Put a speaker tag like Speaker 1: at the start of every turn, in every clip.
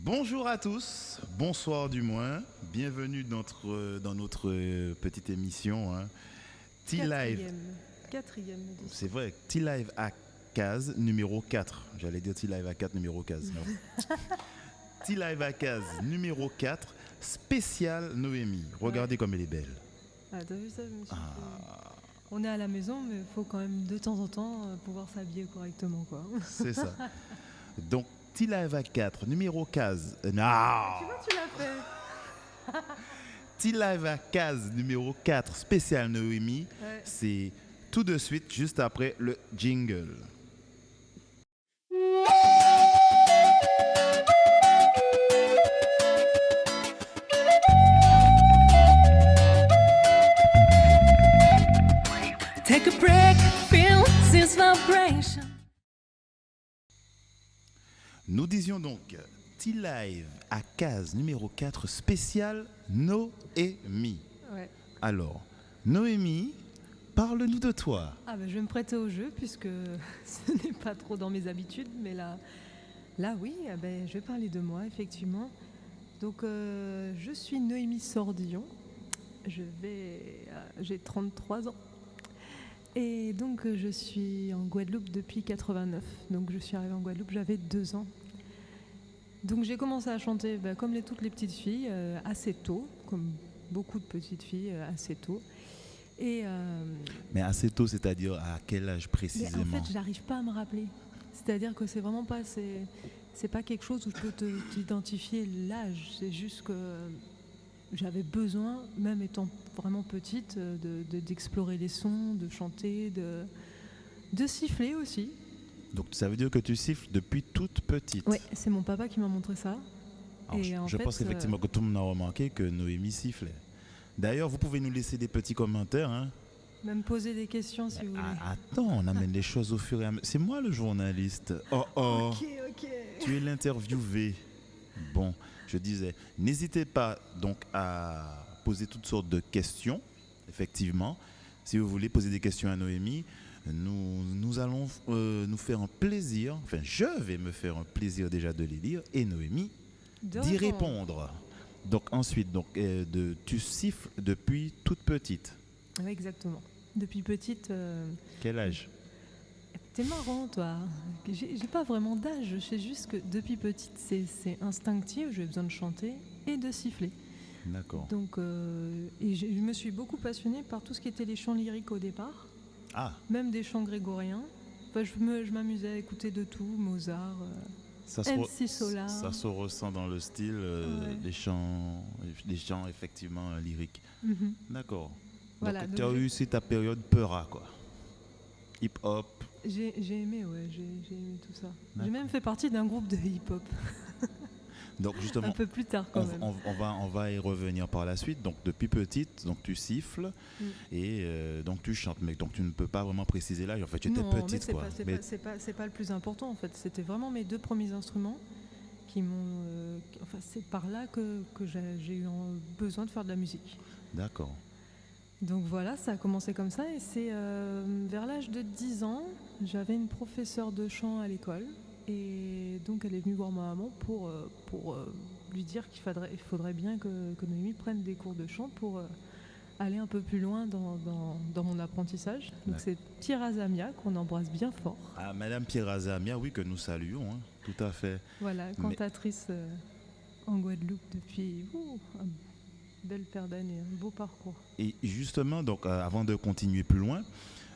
Speaker 1: Bonjour à tous, bonsoir du moins, bienvenue dans notre petite émission T-Live.
Speaker 2: Quatrième
Speaker 1: C'est
Speaker 2: édition.
Speaker 1: vrai, T-Live à case numéro 4. J'allais dire T-Live à 4 numéro 15. Non. T-Live à case numéro 4, spécial Noémie. Regardez
Speaker 2: Ouais.
Speaker 1: comme elle est belle.
Speaker 2: Ah, t'as vu ça, je me suis dit,
Speaker 1: Ah,
Speaker 2: on est à la maison, mais il faut quand même de temps en temps pouvoir s'habiller correctement, quoi.
Speaker 1: c'est ça. Donc, T-Live à 4 numéro 15.
Speaker 2: Tu
Speaker 1: Non.
Speaker 2: vois, tu l'as fait.
Speaker 1: T-Live à case numéro 4, spécial Noémie.
Speaker 2: Ouais.
Speaker 1: C'est tout de suite, juste après le jingle.
Speaker 3: Take a break, feel this vibration.
Speaker 1: Nous disions donc T-Live à case numéro 4, spécial Noémie.
Speaker 2: Ouais.
Speaker 1: Alors, Noémie, parle-nous de toi.
Speaker 2: Ah ben, je vais me prêter au jeu puisque ce n'est pas trop dans mes habitudes, mais là oui, ah ben, je vais parler de moi effectivement. Donc je suis Noémie Sordillon, j'ai 33 ans et donc je suis en Guadeloupe depuis 89. Donc je suis arrivée en Guadeloupe, j'avais 2 ans. Donc j'ai commencé à chanter comme toutes les petites filles assez tôt, comme beaucoup de petites filles assez tôt. Et
Speaker 1: Mais assez tôt, c'est-à-dire à quel âge
Speaker 2: mais
Speaker 1: précisément?
Speaker 2: en fait, j'arrive pas à me rappeler. C'est-à-dire que c'est vraiment pas, c'est pas quelque chose où je peux t'identifier l'âge. C'est juste que j'avais besoin, même étant vraiment petite, d'explorer les sons, de chanter, de siffler aussi.
Speaker 1: Donc ça veut dire que tu siffles depuis toute petite.
Speaker 2: Oui, c'est mon papa qui m'a montré ça.
Speaker 1: Alors,
Speaker 2: Et en
Speaker 1: je
Speaker 2: fait,
Speaker 1: pense qu'effectivement que tout le monde a remarqué que Noémie sifflait. D'ailleurs, vous pouvez nous laisser des petits commentaires. Hein.
Speaker 2: même poser des questions si vous voulez.
Speaker 1: Attends, on amène les choses au fur et à mesure. C'est moi le journaliste. Oh oh,
Speaker 2: Ok.
Speaker 1: tu es l'interviewé. Bon, je disais, n'hésitez pas donc à poser toutes sortes de questions, effectivement. Si vous voulez poser des questions à Noémie, nous allons nous faire un plaisir, enfin je vais me faire un plaisir déjà de les lire et Noémie d'y répondre. Donc ensuite, tu siffles depuis toute petite.
Speaker 2: Oui, exactement. Depuis petite.
Speaker 1: Quel âge?
Speaker 2: T'es marrant, toi. J'ai pas vraiment d'âge. Je sais juste que depuis petite, c'est instinctif. J'ai besoin de chanter et de siffler.
Speaker 1: D'accord.
Speaker 2: Donc, je me suis beaucoup passionnée par tout ce qui était les chants lyriques au départ,
Speaker 1: Ah,
Speaker 2: même des chants grégoriens. Enfin, je m'amusais à écouter de tout, Mozart,
Speaker 1: ça
Speaker 2: MC Solar.
Speaker 1: ça se ressent dans le style
Speaker 2: Ouais.
Speaker 1: des chants effectivement lyriques.
Speaker 2: Mhm.
Speaker 1: D'accord.
Speaker 2: Voilà,
Speaker 1: Donc tu
Speaker 2: donc
Speaker 1: as eu aussi ta période peura, quoi. Hip-hop.
Speaker 2: j'ai aimé, ouais, j'ai aimé tout ça. J'ai
Speaker 1: D'accord.
Speaker 2: même fait partie d'un groupe de hip-hop,
Speaker 1: Donc
Speaker 2: un
Speaker 1: justement,
Speaker 2: peu plus tard quand même.
Speaker 1: on va y revenir par la suite. Donc depuis petite, donc tu siffles
Speaker 2: Mm.
Speaker 1: et donc tu chantes. Mais donc tu ne peux pas vraiment préciser l'âge. En fait, tu étais
Speaker 2: Non, mais
Speaker 1: petite, quoi. Mais
Speaker 2: c'est pas le plus important en fait. C'était vraiment mes 2 premiers instruments qui m'ont. Enfin, c'est par là que j'ai eu besoin de faire de la musique.
Speaker 1: d'accord.
Speaker 2: Donc voilà, ça a commencé comme ça et c'est vers l'âge de 10 ans, j'avais une professeure de chant à l'école et donc elle est venue voir ma maman pour lui dire il faudrait bien que Noémie prenne des cours de chant pour aller un peu plus loin dans mon apprentissage. Donc c'est Pierre Zamia qu'on embrasse bien fort.
Speaker 1: Ah, Madame Pierre Zamia, oui, que nous saluons, hein. Tout à fait.
Speaker 2: Voilà, cantatrice en Guadeloupe depuis une belle paire d'années, un beau parcours.
Speaker 1: Et justement, donc, avant de continuer plus loin,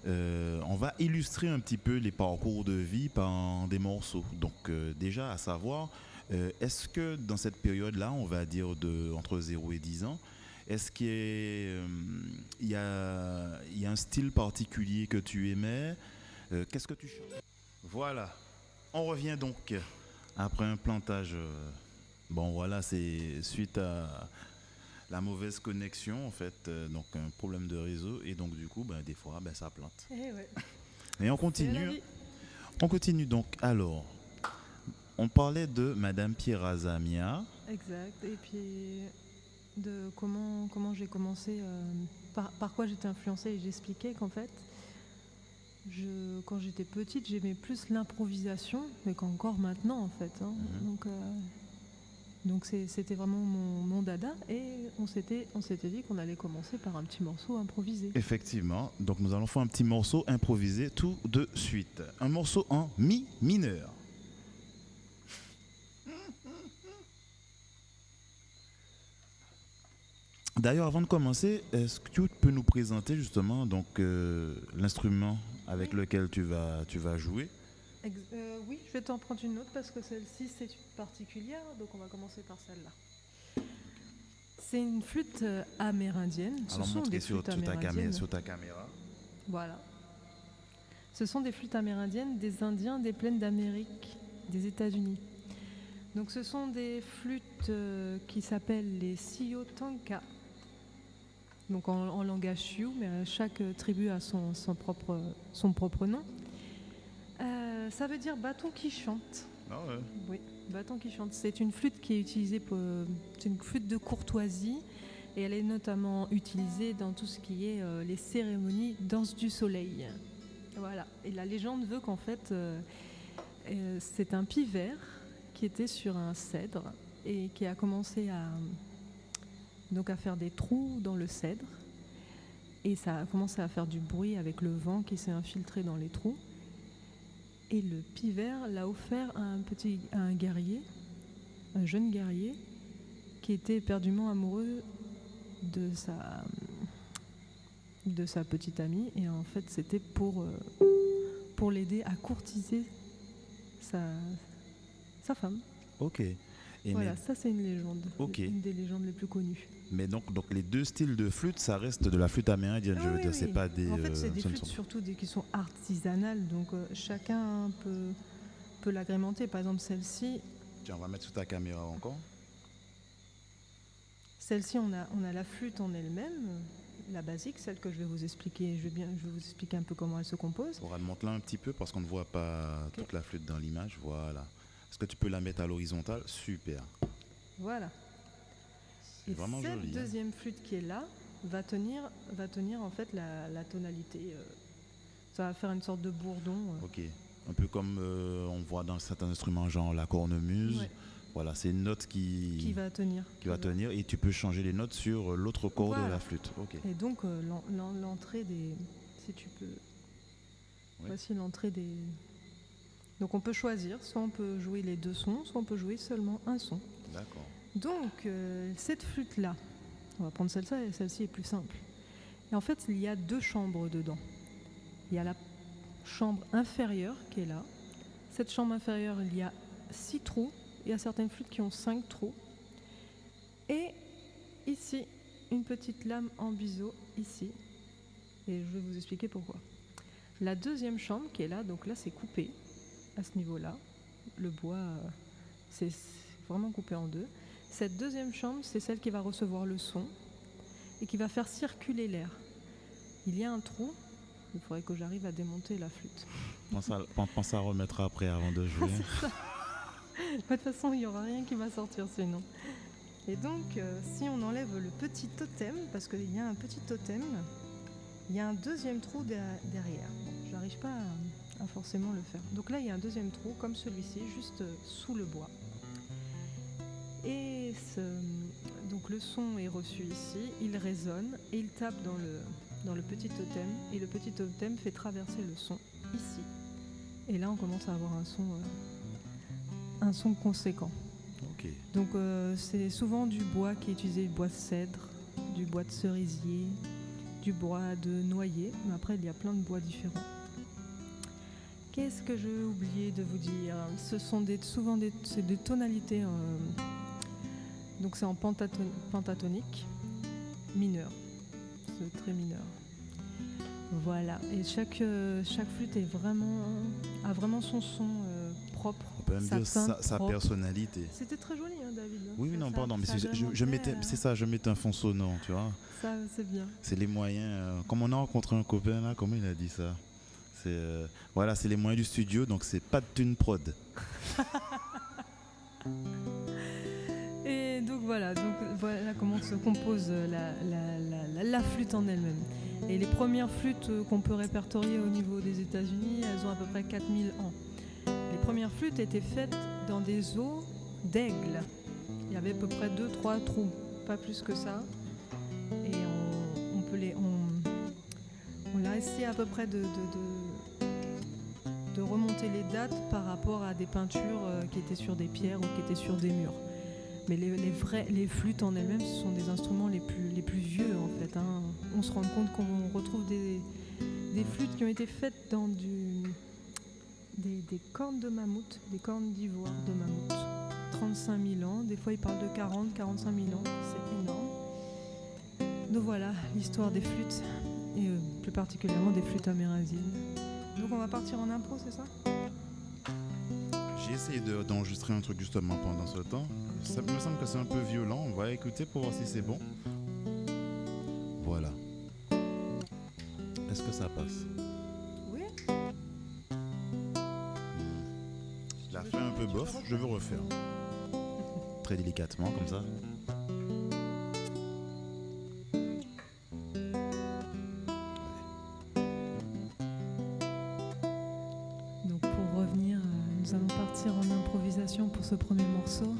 Speaker 1: on va illustrer un petit peu les parcours de vie par des morceaux. Donc, déjà, à savoir, est-ce que dans cette période-là, on va dire entre 0 et 10 ans, est-ce qu'il y a un style particulier que tu aimais? Qu'est-ce que tu chantes? Voilà. On revient donc après un plantage. Bon, voilà, c'est suite à la mauvaise connexion, en fait, donc un problème de réseau, et donc du coup, des fois, ça plante.
Speaker 2: Eh ouais.
Speaker 1: Et on
Speaker 2: C'est la
Speaker 1: continue.
Speaker 2: vie.
Speaker 1: On continue donc. Alors, on parlait de Madame Pierre Azamia.
Speaker 2: Exact. Et puis de comment j'ai commencé, par quoi j'étais influencée. Et j'expliquais qu'en fait, quand j'étais petite, j'aimais plus l'improvisation, mais qu'encore maintenant en fait. Hein.
Speaker 1: Mhm.
Speaker 2: Donc Donc c'était vraiment mon dada et on s'était dit qu'on allait commencer par un petit morceau improvisé.
Speaker 1: Effectivement, donc nous allons faire un petit morceau improvisé tout de suite. Un morceau en mi mineur. D'ailleurs, avant de commencer, est-ce que tu peux nous présenter justement donc l'instrument avec lequel tu vas jouer?
Speaker 2: Oui, je vais t'en prendre une autre parce que celle-ci c'est une particulière, donc on va commencer par celle-là. C'est une flûte amérindienne. Ce
Speaker 1: Alors
Speaker 2: sont
Speaker 1: montre
Speaker 2: des
Speaker 1: sur
Speaker 2: flûtes amérindiennes.
Speaker 1: sur ta caméra.
Speaker 2: Voilà. Ce sont des flûtes amérindiennes des Indiens des plaines d'Amérique, des États-Unis. Donc ce sont des flûtes qui s'appellent les Siyotanka. Donc en langage Sioux, mais chaque tribu a son propre nom. Ça veut dire bâton qui chante.
Speaker 1: Ah ouais.
Speaker 2: Oui, bâton qui chante. C'est une flûte qui est utilisée c'est une flûte de courtoisie et elle est notamment utilisée dans tout ce qui est les cérémonies danse du soleil. Voilà. Et la légende veut qu'en fait c'est un pivert qui était sur un cèdre et qui a commencé à faire des trous dans le cèdre et ça a commencé à faire du bruit avec le vent qui s'est infiltré dans les trous. Et le pivert l'a offert à un guerrier, un jeune guerrier, qui était éperdument amoureux de sa petite amie. Et en fait, c'était pour l'aider à courtiser sa femme.
Speaker 1: Ok. Et
Speaker 2: Voilà, ça c'est une légende,
Speaker 1: Ok.
Speaker 2: une des légendes les plus connues.
Speaker 1: mais donc les deux styles de flûte, ça reste de la flûte amérindienne, je veux
Speaker 2: Oui,
Speaker 1: dire,
Speaker 2: oui.
Speaker 1: c'est pas des.
Speaker 2: En fait, c'est des
Speaker 1: ce ne
Speaker 2: flûtes
Speaker 1: sont-
Speaker 2: surtout qui sont artisanales, donc chacun peut l'agrémenter. Par exemple, celle-ci,
Speaker 1: Tiens, on va mettre sur ta caméra encore.
Speaker 2: on a la flûte en elle-même, la basique, celle que je vais vous expliquer. Je vais vous expliquer un peu comment elle se compose.
Speaker 1: On va monter là un petit peu parce qu'on ne voit pas
Speaker 2: Ok.
Speaker 1: toute la flûte dans l'image. Voilà. Est-ce que tu peux la mettre à l'horizontale? Super.
Speaker 2: Voilà.
Speaker 1: C'est
Speaker 2: Et
Speaker 1: vraiment
Speaker 2: cette
Speaker 1: joli. Hein.
Speaker 2: deuxième flûte qui est là va tenir en fait la tonalité. Ça va faire une sorte de bourdon.
Speaker 1: Ok. Un peu comme on voit dans certains instruments, genre la cornemuse.
Speaker 2: Ouais.
Speaker 1: Voilà, c'est une note
Speaker 2: Qui va tenir.
Speaker 1: qui va tenir et tu peux changer les notes sur l'autre corde de
Speaker 2: Voilà.
Speaker 1: la flûte. Ok.
Speaker 2: Et donc l'entrée des... Si tu peux...
Speaker 1: Oui.
Speaker 2: Voici l'entrée des... Donc on peut choisir, soit on peut jouer les deux sons, soit on peut jouer seulement un son.
Speaker 1: D'accord.
Speaker 2: Donc cette flûte-là, on va prendre celle-ci et celle-ci est plus simple. Et en fait, il y a deux chambres dedans. Il y a la chambre inférieure qui est là. Cette chambre inférieure, il y a 6 trous. Il y a certaines flûtes qui ont 5 trous. Et ici, une petite lame en biseau, ici. Et je vais vous expliquer pourquoi. La deuxième chambre qui est là, donc là c'est coupé à ce niveau-là. Le bois, c'est vraiment coupé en deux. Cette deuxième chambre, c'est celle qui va recevoir le son et qui va faire circuler l'air. Il y a un trou, il faudrait que j'arrive à démonter la flûte.
Speaker 1: Pense à remettre après avant de jouer.
Speaker 2: De toute façon, il n'y aura rien qui va sortir sinon. Et donc, si on enlève le petit totem, parce qu'il y a un petit totem, il y a un deuxième trou derrière. Bon, j'arrive pas à forcément le faire. Donc là, il y a un deuxième trou, comme celui-ci, juste sous le bois. Et donc le son est reçu ici, il résonne et il tape dans le petit totem. Et le petit totem fait traverser le son ici. Et là, on commence à avoir un son conséquent.
Speaker 1: Ok.
Speaker 2: Donc c'est souvent du bois qui est utilisé, du bois de cèdre, du bois de cerisier, du bois de noyer, mais après il y a plein de bois différents. Qu'est-ce que j'ai oublié de vous dire? Ce sont souvent des tonalités, donc c'est en pentatonique mineur, c'est très mineur. Voilà, et chaque flûte a vraiment son son propre.
Speaker 1: On peut même
Speaker 2: sa
Speaker 1: dire
Speaker 2: teinte
Speaker 1: sa
Speaker 2: propre.
Speaker 1: personnalité.
Speaker 2: C'était très joli, hein, David.
Speaker 1: Oui,
Speaker 2: Ça-
Speaker 1: non,
Speaker 2: ça-
Speaker 1: pardon, mais
Speaker 2: ça
Speaker 1: je mettais,
Speaker 2: agrémentait,
Speaker 1: c'est ça, je mettais un fond sonore, tu vois.
Speaker 2: Ça, c'est bien.
Speaker 1: C'est les moyens. Comme on a rencontré un copain là, comment il a dit ça? C'est voilà, c'est les moyens du studio, donc c'est pas de thune prod.
Speaker 2: Et donc voilà comment se compose la flûte en elle-même. Et les premières flûtes qu'on peut répertorier au niveau des États-Unis, elles ont à peu près 4000 ans. Les premières flûtes étaient faites dans des os d'aigle. Il y avait à peu près 2-3 trous, pas plus que ça. Et on a essayé à peu près de remonter les dates par rapport à des peintures qui étaient sur des pierres ou qui étaient sur des murs. Mais les flûtes en elles-mêmes, ce sont des instruments les plus vieux en fait. Hein. On se rend compte qu'on retrouve des flûtes qui ont été faites dans des cornes de mammouth, des cornes d'ivoire de mammouth. 35 000 ans, des fois ils parlent de 40, 45 000 ans, c'est énorme. Donc voilà l'histoire des flûtes, et plus particulièrement des flûtes amérindiennes. Donc on va partir en impro, c'est ça ?
Speaker 1: J'ai essayé d'enregistrer un truc justement pendant ce temps. Ça me semble que c'est un peu violent. On va écouter pour voir si c'est bon. Voilà. Est-ce que ça passe ?
Speaker 2: Oui.
Speaker 1: Je la fais un peu bof, je veux refaire. Très délicatement, comme ça.
Speaker 2: Donc pour revenir, nous allons partir en improvisation pour ce premier morceau.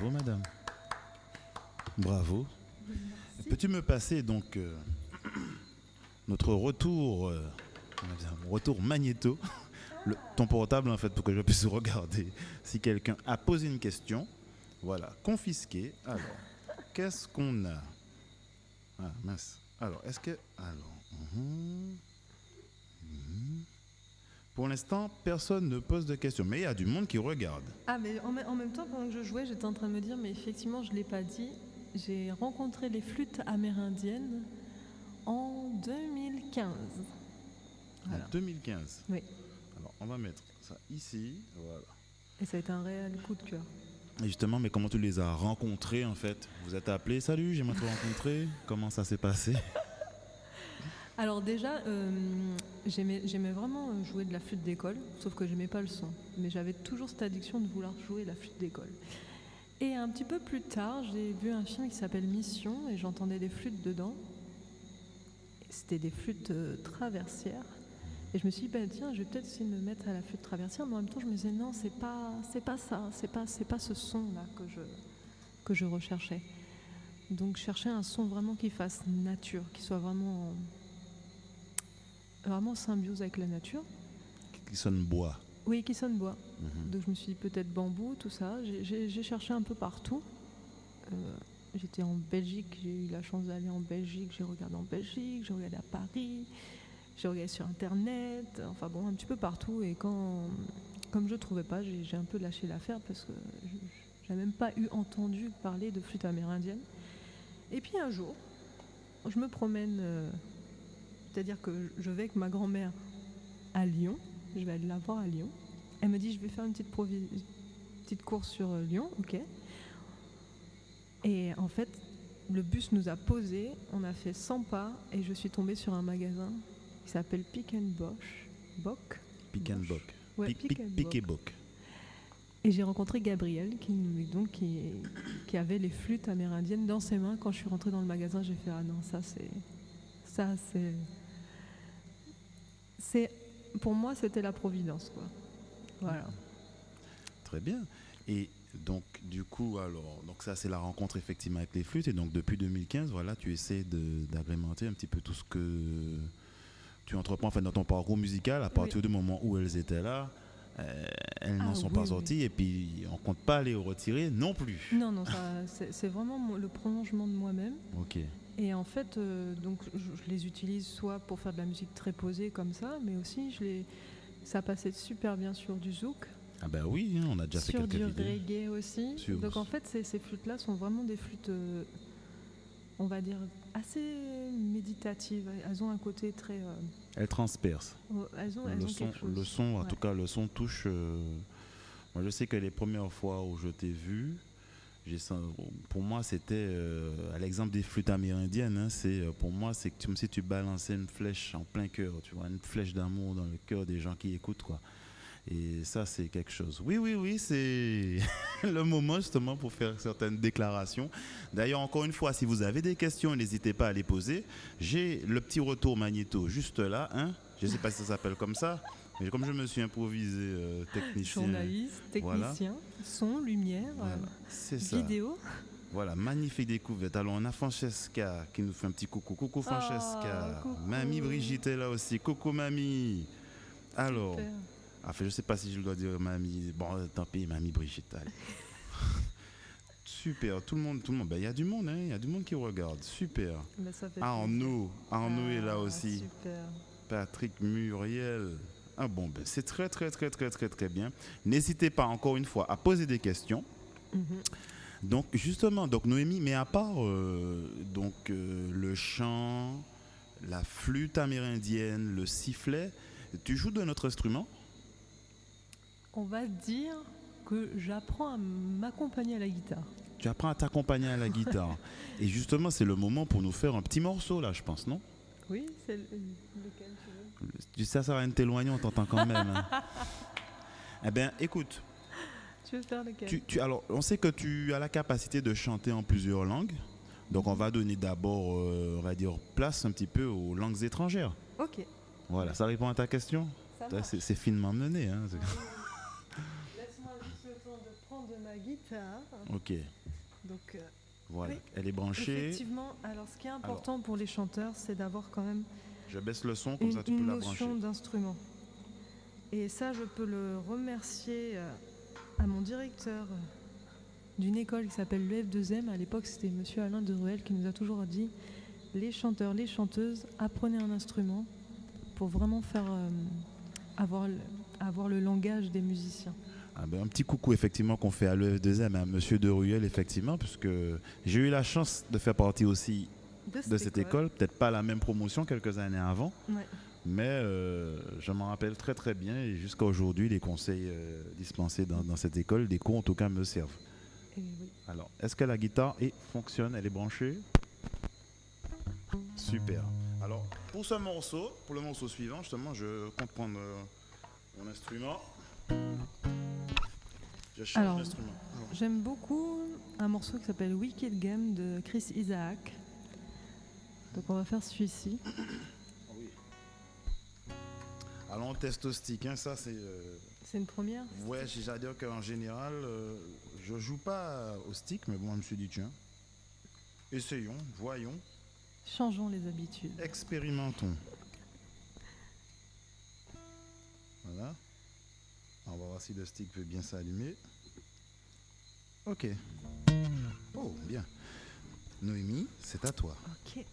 Speaker 1: Bravo, madame. Bravo. Peux-tu me passer donc notre retour, retour magnéto, ton portable en fait, pour que je puisse regarder si quelqu'un a posé une question. Voilà, confisqué. Alors, qu'est-ce qu'on a? Ah, mince. Alors, est-ce que... Alors... Pour l'instant, personne ne pose de questions, mais il y a du monde qui regarde.
Speaker 2: Ah, mais en même temps, pendant que je jouais, j'étais en train de me dire, mais effectivement, je ne l'ai pas dit, j'ai rencontré les flûtes amérindiennes en 2015. Voilà.
Speaker 1: En 2015.
Speaker 2: Oui.
Speaker 1: Alors, on va mettre ça ici. Voilà.
Speaker 2: Et ça a été un réel coup de cœur.
Speaker 1: Et justement, mais comment tu les as rencontrés en fait? Vous êtes appelé, salut, j'aimerais te rencontrer. Comment ça s'est passé?
Speaker 2: Alors déjà, j'aimais vraiment jouer de la flûte d'école, sauf que j'aimais pas le son. Mais j'avais toujours cette addiction de vouloir jouer la flûte d'école. Et un petit peu plus tard, j'ai vu un film qui s'appelle Mission et j'entendais des flûtes dedans. C'était des flûtes traversières. Et je me suis dit, ben, tiens, je vais peut-être essayer de me mettre à la flûte traversière, mais en même temps, je me disais, non, c'est pas ça, c'est pas ce son-là que je recherchais. Donc, je cherchais un son vraiment qui fasse nature, qui soit vraiment symbiose avec la nature.
Speaker 1: Qui sonne bois.
Speaker 2: Oui, qui sonne bois. Donc, je me suis dit, peut-être bambou, tout ça. J'ai cherché un peu partout. J'étais en Belgique, j'ai eu la chance d'aller en Belgique, j'ai regardé en Belgique, j'ai regardé à Paris. J'ai regardé sur internet, enfin bon, un petit peu partout. Et comme je ne trouvais pas, j'ai un peu lâché l'affaire parce que je n'avais même pas entendu parler de flûte amérindienne. Et puis un jour, je me promène, c'est-à-dire que je vais avec ma grand-mère à Lyon, je vais aller la voir à Lyon. Elle me dit, je vais faire une petite course sur Lyon, ok. Et en fait, le bus nous a posés, on a fait 100 pas et je suis tombée sur un magasin qui s'appelle Pick and Bock.
Speaker 1: Pick and Bock.
Speaker 2: Ouais,
Speaker 1: Pick et Bock.
Speaker 2: Et j'ai rencontré Gabriel qui avait les flûtes amérindiennes dans ses mains. Quand je suis rentrée dans le magasin, j'ai fait, ah non, c'est pour moi, c'était la providence, quoi. Voilà.
Speaker 1: Très bien. Et donc, du coup, alors, donc ça, c'est la rencontre effectivement avec les flûtes. Et donc, depuis 2015, voilà, tu essaies d'agrémenter un petit peu tout ce que tu entreprends en fait, dans ton parcours musical. À partir du moment où elles étaient là, elles n'en sont pas sorties. Et puis, on ne compte pas les retirer non plus.
Speaker 2: Non, c'est vraiment le prolongement de moi-même.
Speaker 1: Ok.
Speaker 2: Et en fait, donc, je les utilise soit pour faire de la musique très posée comme ça, mais aussi, ça passait super bien sur du zouk.
Speaker 1: Ah ben oui, hein, on a déjà fait quelques vidéos.
Speaker 2: Sur du reggae aussi. Donc en fait, ces flûtes-là sont vraiment des flûtes, on va dire, assez méditatives. Elles ont un côté très...
Speaker 1: Elles transpercent.
Speaker 2: Elles ont quelque chose.
Speaker 1: Le son, en tout cas, le son touche... Moi, je sais que les premières fois où je t'ai vu, pour moi, c'était, à l'exemple des flûtes amérindiennes, hein, pour moi, c'est comme si tu balançais une flèche en plein cœur, tu vois, une flèche d'amour dans le cœur des gens qui écoutent, quoi. Et ça, c'est quelque chose. Oui, c'est le moment justement pour faire certaines déclarations. D'ailleurs, encore une fois, si vous avez des questions, n'hésitez pas à les poser. J'ai le petit retour magnéto juste là. Hein. Je ne sais pas si ça s'appelle comme ça, mais comme je me suis improvisé technicien.
Speaker 2: Journaliste, technicien, voilà. Son, lumière, voilà, vidéo.
Speaker 1: Voilà, magnifique découverte. Alors, on a Francesca qui nous fait un petit coucou. Coucou Francesca.
Speaker 2: Coucou.
Speaker 1: Mamie Brigitte est là aussi. Coucou mamie. Alors...
Speaker 2: Super.
Speaker 1: Enfin, je ne sais pas si je dois dire mamie. Bon, tant pis, mamie Brigitte. Super, tout le monde. Ben, y a du monde, hein. Il y a du monde qui regarde. Super. Arnaud est là aussi.
Speaker 2: Super.
Speaker 1: Patrick, Muriel. Ah bon, ben, c'est très bien. N'hésitez pas, encore une fois, à poser des questions. Donc, justement, Noémie, mais à part le chant, la flûte amérindienne, le sifflet, tu joues d'un autre instrument?
Speaker 2: On va dire que j'apprends à m'accompagner à la guitare.
Speaker 1: Tu apprends à t'accompagner à la guitare. Et justement, c'est le moment pour nous faire un petit morceau, là, je pense, non?
Speaker 2: Oui, c'est lequel tu veux?
Speaker 1: Tu sais, ça sert à rien de t'éloigner, on t'entend quand même. Hein. Eh bien, écoute.
Speaker 2: Tu veux faire lequel?
Speaker 1: Alors, on sait que tu as la capacité de chanter en plusieurs langues. Donc, on va donner d'abord, on va dire, place un petit peu aux langues étrangères.
Speaker 2: Ok.
Speaker 1: Voilà, ça répond à ta question? C'est finement mené. Hein.
Speaker 2: Laisse-moi juste le temps de prendre de ma la guitare.
Speaker 1: Ok,
Speaker 2: Donc,
Speaker 1: voilà.
Speaker 2: Oui.
Speaker 1: Elle est branchée.
Speaker 2: effectivement, alors ce qui est important pour les chanteurs, c'est d'avoir quand même
Speaker 1: Je baisse le son, comme ça tu
Speaker 2: une
Speaker 1: peux la brancher.
Speaker 2: notion d'instrument. Et ça, je peux le remercier à mon directeur d'une école qui s'appelle l'EF2M. À l'époque, c'était monsieur Alain Deruel qui nous a toujours dit les chanteurs, les chanteuses, apprenez un instrument pour vraiment faire avoir le langage des musiciens.
Speaker 1: Ah ben, un petit coucou effectivement qu'on fait à l'EF2M, à monsieur Deruel effectivement, puisque j'ai eu la chance de faire partie aussi de cette école, peut-être pas la même promotion quelques années avant,
Speaker 2: Ouais.
Speaker 1: mais je m'en rappelle très très bien et jusqu'à aujourd'hui les conseils dispensés dans cette école, des cours en tout cas me servent.
Speaker 2: Et oui.
Speaker 1: Alors, est-ce que la guitare fonctionne, elle est branchée? Super. Alors, pour ce morceau, pour le morceau suivant, justement, je compte prendre mon instrument. Je change
Speaker 2: Alors,
Speaker 1: d'instrument.
Speaker 2: J'aime beaucoup un morceau qui s'appelle Wicked Game de Chris Isaac. Donc on va faire celui-ci.
Speaker 1: Oui. Alors, on teste au stick, hein, ça c'est...
Speaker 2: C'est une première.
Speaker 1: Ouais, c'est-à-dire qu'en général, je joue pas au stick, mais bon, je me suis dit, tiens, essayons, voyons,
Speaker 2: Changeons les habitudes.
Speaker 1: expérimentons. Voilà. On va voir si le stick peut bien s'allumer. Ok. Oh, bien. Noémie, c'est à toi.
Speaker 2: Ok.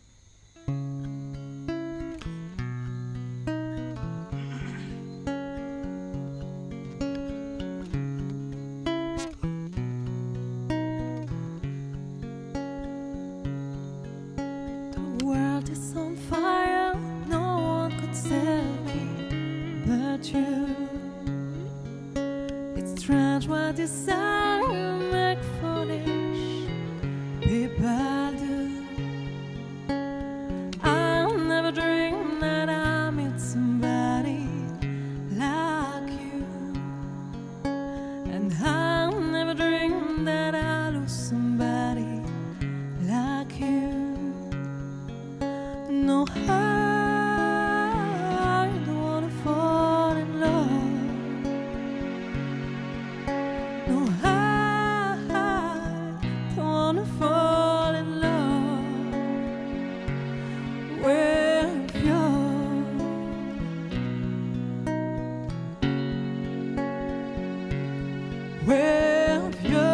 Speaker 3: The world is on fire, no one could save me but you. It's strange what desire make foolish people do. I'll never dream that I meet somebody like you, and I'll never dream that I lose somebody like you. No, I don't wanna fall in love. No, I don't wanna fall in love with you. With you.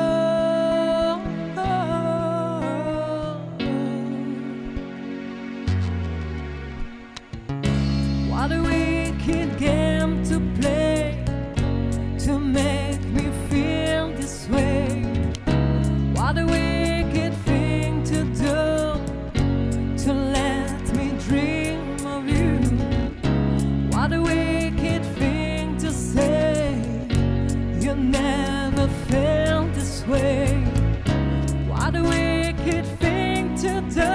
Speaker 3: What a wicked game to play to make me feel this way. What a wicked thing to do to let me dream of you. What a wicked thing to say. You never felt this way. What a wicked thing to do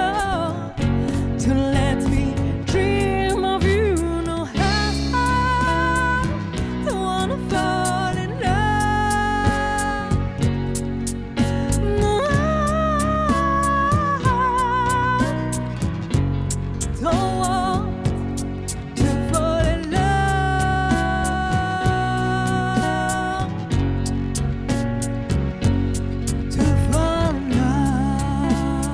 Speaker 3: to let me dream of you. No, I don't wanna fall in love. No, I don't want to fall in love. To fall in love.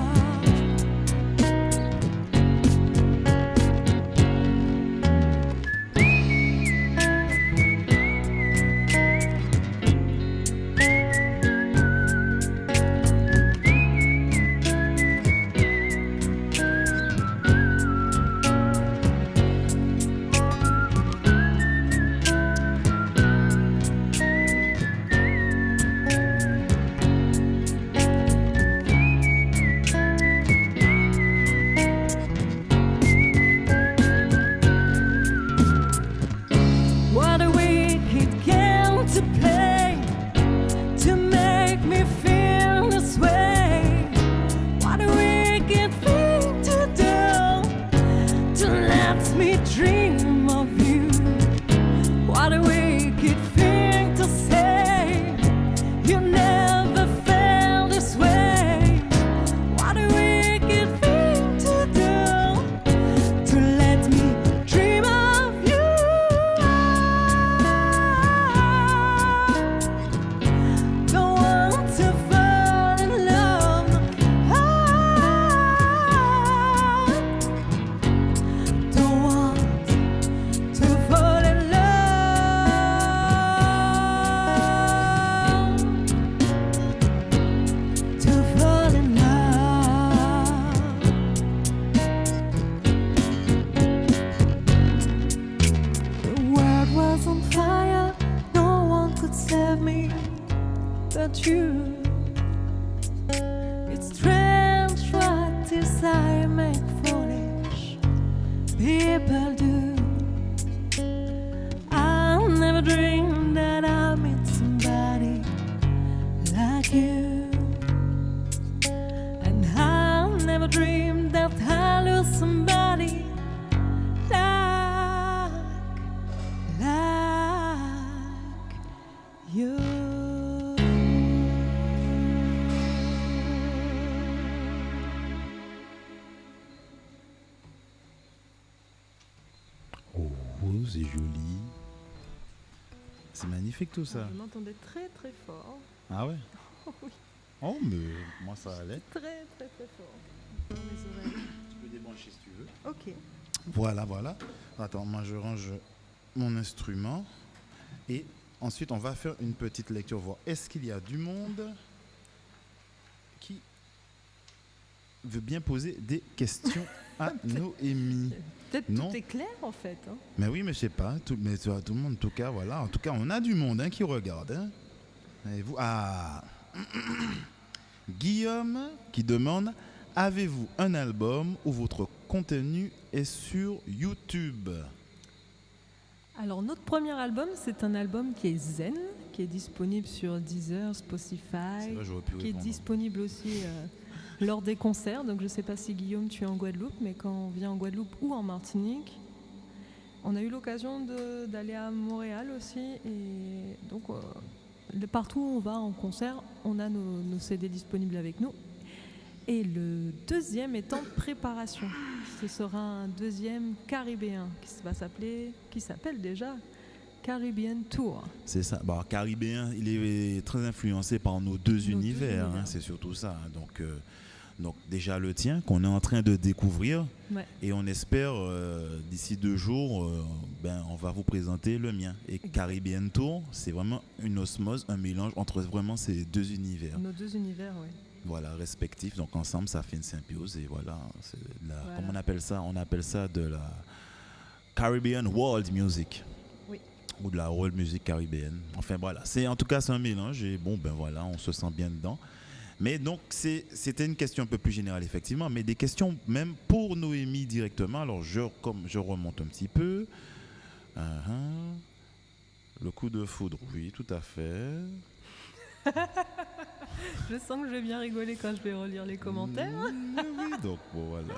Speaker 3: but you. It's strange what desire make foolish people do. I never dreamed that I'll meet somebody like you, and I never dreamed that I'll lose somebody like you.
Speaker 1: Oh, c'est joli. C'est magnifique tout ça.
Speaker 2: Je m'entendais très très fort.
Speaker 1: Ah ouais?
Speaker 2: Oui,
Speaker 1: Oh, mais moi ça allait.
Speaker 2: très très très fort. Dans les oreilles.
Speaker 1: Tu peux débrancher si tu veux.
Speaker 2: Ok.
Speaker 1: Voilà, voilà. Attends, moi je range mon instrument. Et ensuite, on va faire une petite lecture, voir est-ce qu'il y a du monde qui veut bien poser des questions à Noémie.
Speaker 2: Peut-être
Speaker 1: Non.
Speaker 2: tout est clair en fait. Hein.
Speaker 1: Mais oui, mais je sais pas. Mais tu vois, tout le monde, en tout cas, voilà. En tout cas, on a du monde qui regarde. Hein. Et vous, ah Guillaume qui demande, avez-vous un album où votre contenu est sur YouTube?
Speaker 2: Alors notre premier album, c'est un album qui est zen, qui est disponible sur Deezer, Spotify,
Speaker 1: C'est vrai, j'aurais pu
Speaker 2: qui est
Speaker 1: répondre.
Speaker 2: disponible aussi lors des concerts. Donc je ne sais pas si Guillaume tu es en Guadeloupe, mais quand on vient en Guadeloupe ou en Martinique, on a eu l'occasion d'aller à Montréal aussi. Et donc partout où on va en concert, on a nos CD disponibles avec nous. Et le deuxième est en préparation. Ce sera un deuxième caribéen qui s'appelle déjà Caribbean Tour.
Speaker 1: C'est ça. Bah, Caribéen, il est très influencé par nos deux univers. Hein,
Speaker 2: univers.
Speaker 1: c'est surtout ça. Hein. Donc déjà le tien qu'on est en train de découvrir.
Speaker 2: Ouais.
Speaker 1: Et on espère d'ici 2 jours, on va vous présenter le mien. Et
Speaker 2: Exact.
Speaker 1: Caribbean Tour, c'est vraiment une osmose, un mélange entre vraiment ces deux univers.
Speaker 2: Nos deux univers, oui.
Speaker 1: Voilà, respectifs. Donc ensemble, ça fait une symbiose. Et voilà, c'est
Speaker 2: Voilà.
Speaker 1: comment on appelle ça? On appelle ça de la Caribbean World Music.
Speaker 2: Oui.
Speaker 1: Ou de la world music caribéenne. Enfin voilà, en tout cas c'est un mélange et bon ben voilà, on se sent bien dedans. Mais donc c'était une question un peu plus générale effectivement, mais des questions même pour Noémie directement. Alors je remonte un petit peu. Le coup de foudre, oui, tout à fait.
Speaker 2: Je sens que je vais bien rigoler quand je vais relire les commentaires.
Speaker 1: Oui, donc bon voilà.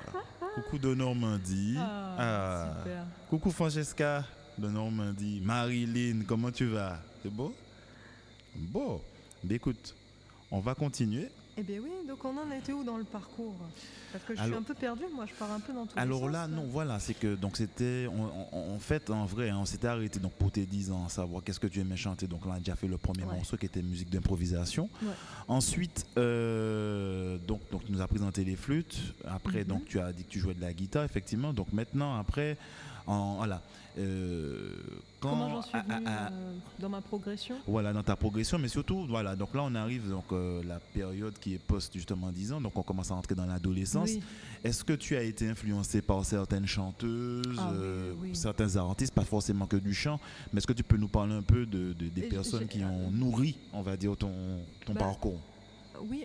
Speaker 1: Coucou de Normandie.
Speaker 2: Super.
Speaker 1: Coucou Francesca de Normandie. Marilyn, comment tu vas? C'est beau? Bon, ben écoute, on va continuer.
Speaker 2: Eh bien oui, donc on en était où dans le parcours? Parce que je suis
Speaker 1: Alors-
Speaker 2: un peu perdue, moi je pars un peu dans tous les
Speaker 1: Alors
Speaker 2: sens,
Speaker 1: là, non, voilà, c'est que donc c'était, en fait, en vrai, hein, on s'était arrêté donc pour tes 10 ans, savoir qu'est-ce que tu aimais chanter. Donc là, on a déjà fait le premier
Speaker 2: Ouais.
Speaker 1: morceau qui était musique d'improvisation.
Speaker 2: Ouais.
Speaker 1: Ensuite, donc tu nous as présenté les flûtes. Après,
Speaker 2: Mhm.
Speaker 1: donc tu as dit que tu jouais de la guitare, effectivement. Donc maintenant, après, voilà.
Speaker 2: Comment j'en suis venue dans ma progression?
Speaker 1: Voilà, dans ta progression, mais surtout, voilà, donc là on arrive donc la période qui est post justement 10 ans, donc on commence à entrer dans l'adolescence.
Speaker 2: Oui.
Speaker 1: Est-ce que tu as été influencé par certaines chanteuses,
Speaker 2: Ah oui.
Speaker 1: certains artistes, pas forcément que du chant, mais est-ce que tu peux nous parler un peu des
Speaker 2: Et
Speaker 1: personnes
Speaker 2: j'ai-
Speaker 1: qui ont nourri, on va dire, ton
Speaker 2: Bah,
Speaker 1: parcours?
Speaker 2: Oui,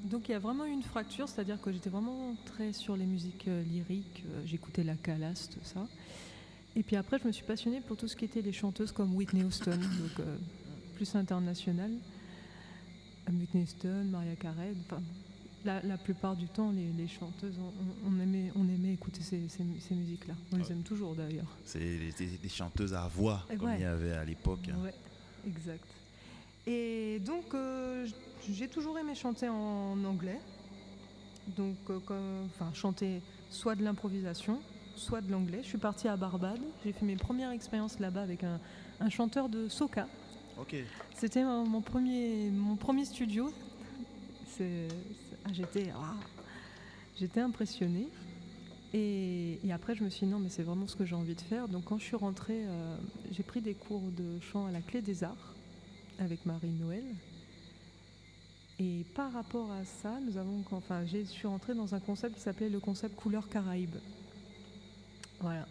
Speaker 2: donc il y a vraiment eu une fracture, c'est-à-dire que j'étais vraiment très sur les musiques lyriques, j'écoutais la Calas, tout ça. Et puis après, je me suis passionnée pour tout ce qui était les chanteuses comme Whitney Houston, donc plus internationale. Whitney Houston, Mariah Carey, enfin, la plupart du temps, les chanteuses, on aimait écouter ces musiques-là. On les aime toujours d'ailleurs.
Speaker 1: C'est des chanteuses à voix,
Speaker 2: Et
Speaker 1: comme
Speaker 2: ouais.
Speaker 1: il y avait à l'époque.
Speaker 2: Ouais, exact. Et donc, j'ai toujours aimé chanter en anglais. Donc, chanter soit de l'improvisation, soit de l'anglais. Je suis partie à Barbade. J'ai fait mes premières expériences là-bas avec un chanteur de soca.
Speaker 1: Ok.
Speaker 2: C'était mon premier studio. J'étais impressionnée. Et après, je me suis dit, non, mais c'est vraiment ce que j'ai envie de faire. Donc, quand je suis rentrée, j'ai pris des cours de chant à la Clé des Arts avec Marie-Noël. Et par rapport à ça, je suis rentrée dans un concept qui s'appelait le concept Couleur Caraïbe. Voilà.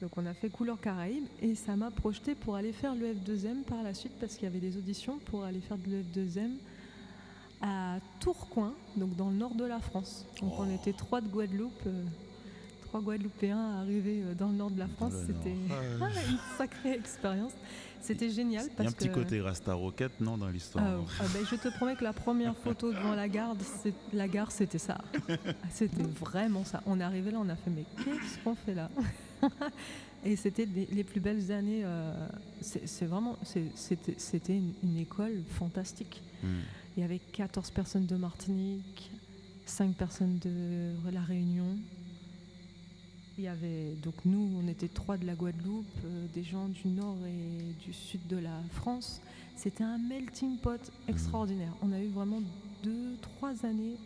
Speaker 2: Donc on a fait Couleurs Caraïbes et ça m'a projeté pour aller faire le F2M par la suite parce qu'il y avait des auditions pour aller faire le F2M à Tourcoing, donc dans le nord de la France. Donc on était 3 de Guadeloupe, 3 Guadeloupéens arrivés dans le nord de la France. C'était une sacrée expérience. C'était génial
Speaker 1: Il y a
Speaker 2: parce
Speaker 1: un petit
Speaker 2: que
Speaker 1: côté Rasta Rocket, non, dans l'histoire.
Speaker 2: je te promets que la première photo devant la gare, c'était ça. C'était vraiment ça. On est arrivé là, on a fait mais qu'est-ce qu'on fait là? Et c'était les plus belles années. C'était une école fantastique. Il y avait 14 personnes de Martinique, 5 personnes de la Réunion. Il y avait, donc nous, on était 3 de la Guadeloupe, des gens du nord et du sud de la France. C'était un melting pot extraordinaire. On a eu vraiment 2-3 années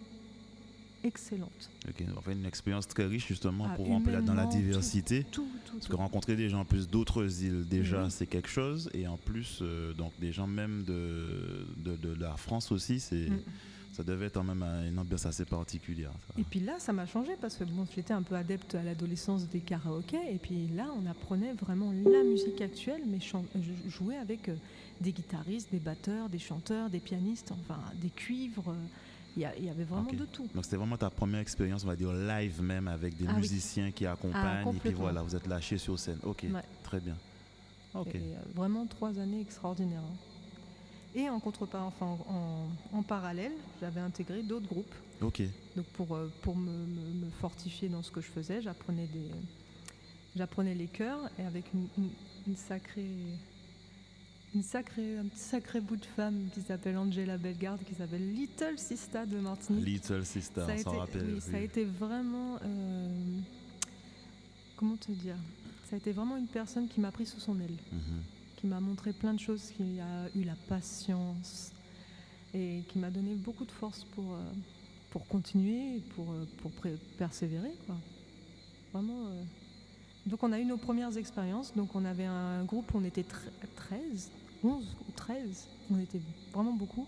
Speaker 2: excellentes.
Speaker 1: Ok, enfin une expérience très riche justement pour
Speaker 2: humainement,
Speaker 1: rentrer dans la diversité.
Speaker 2: Tout.
Speaker 1: Parce que rencontrer des gens en plus d'autres îles déjà c'est quelque chose, et en plus donc des gens même de la France aussi, ça devait être quand même une ambiance assez particulière. Ça.
Speaker 2: Et puis là, ça m'a changé parce que bon, j'étais un peu adepte à l'adolescence des karaokés. Et puis là, on apprenait vraiment la musique actuelle, mais je jouais avec des guitaristes, des batteurs, des chanteurs, des pianistes, enfin des cuivres. Il y avait vraiment de tout.
Speaker 1: Donc c'était vraiment ta première expérience, on va dire live même, avec des musiciens qui accompagnent, et puis voilà, vous êtes lâchés sur scène. Ok, très bien. Okay.
Speaker 2: Et, vraiment 3 années extraordinaires. Et en contrepartie, enfin en parallèle, j'avais intégré d'autres groupes.
Speaker 1: Ok.
Speaker 2: Donc pour me fortifier dans ce que je faisais, j'apprenais les chœurs, et avec un sacré bout de femme qui s'appelle Angela Bellegarde, qui s'appelle Little Sista de Martinique.
Speaker 1: Little Sista, on s'en rappelle.
Speaker 2: Oui, ça a été vraiment, comment te dire, ça a été vraiment une personne qui m'a pris sous son aile. Qui m'a montré plein de choses, qui a eu la patience et qui m'a donné beaucoup de force pour continuer, pour persévérer, quoi. Vraiment. Donc on a eu nos premières expériences. Donc on avait un groupe, on était 11 ou 13, on était vraiment beaucoup.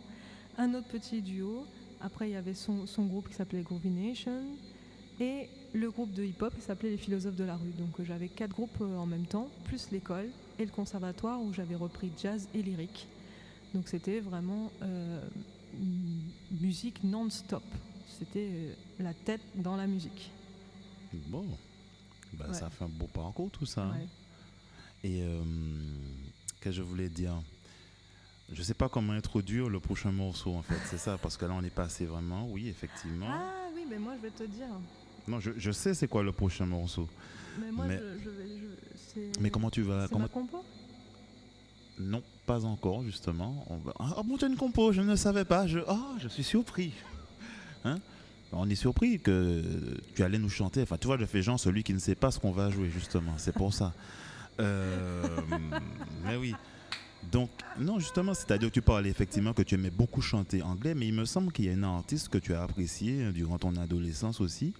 Speaker 2: Un autre petit duo. Après il y avait son groupe qui s'appelait Groovy Nation et le groupe de hip-hop qui s'appelait Les Philosophes de la rue. Donc j'avais 4 groupes en même temps, plus l'école et le conservatoire où j'avais repris jazz et lyrique. Donc c'était vraiment musique non-stop. C'était la tête dans la musique.
Speaker 1: Bon, ça fait un beau parcours tout ça. Ouais. Et que je voulais dire, je ne sais pas comment introduire le prochain morceau en fait, c'est ça, parce que là on est passé vraiment, oui effectivement.
Speaker 2: Ah oui, mais moi je vais te dire.
Speaker 1: Non, je sais c'est quoi le prochain morceau.
Speaker 2: Mais moi,
Speaker 1: mais comment tu vas...
Speaker 2: C'est ma compo ?
Speaker 1: Non, pas encore, justement. Ah bon, tu as une compo, je ne savais pas. Je suis surpris. Hein? On est surpris que tu allais nous chanter. Enfin, tu vois, je fais genre celui qui ne sait pas ce qu'on va jouer, justement. C'est pour ça. Mais oui. Donc, non, justement, c'est-à-dire que tu parlais effectivement que tu aimais beaucoup chanter anglais, mais il me semble qu'il y a une artiste que tu as appréciée durant ton adolescence aussi,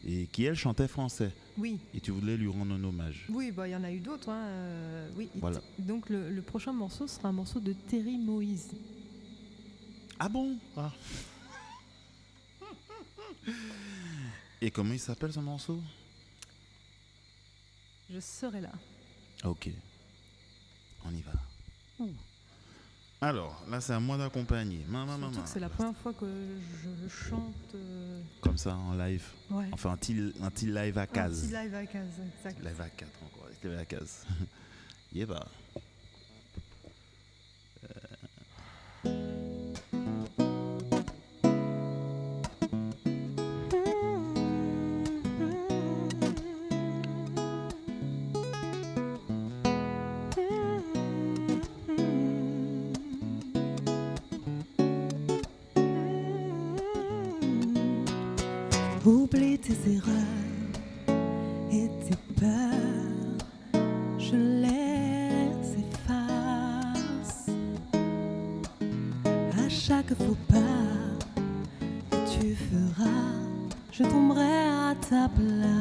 Speaker 1: et qui, elle, chantait français.
Speaker 2: Oui.
Speaker 1: Et tu voulais lui rendre un hommage.
Speaker 2: Oui, il y en a eu d'autres. Oui.
Speaker 1: Voilà.
Speaker 2: Donc, le prochain morceau sera un morceau de Terry Moïse.
Speaker 1: Ah bon ? Et comment il s'appelle ce morceau ?
Speaker 2: Je serai là.
Speaker 1: Ok. On y va. Alors, là, c'est à moi d'accompagner.
Speaker 2: Surtout que c'est la première fois que je chante...
Speaker 1: Comme ça, en live.
Speaker 2: Ouais.
Speaker 1: Enfin, un petit live à case.
Speaker 2: Un petit live à case, exact.
Speaker 1: Live à 4 encore. Live à case. Yéba.
Speaker 3: Oublie tes erreurs et tes peurs, je les efface. À chaque faux pas que tu feras, je tomberai à ta place.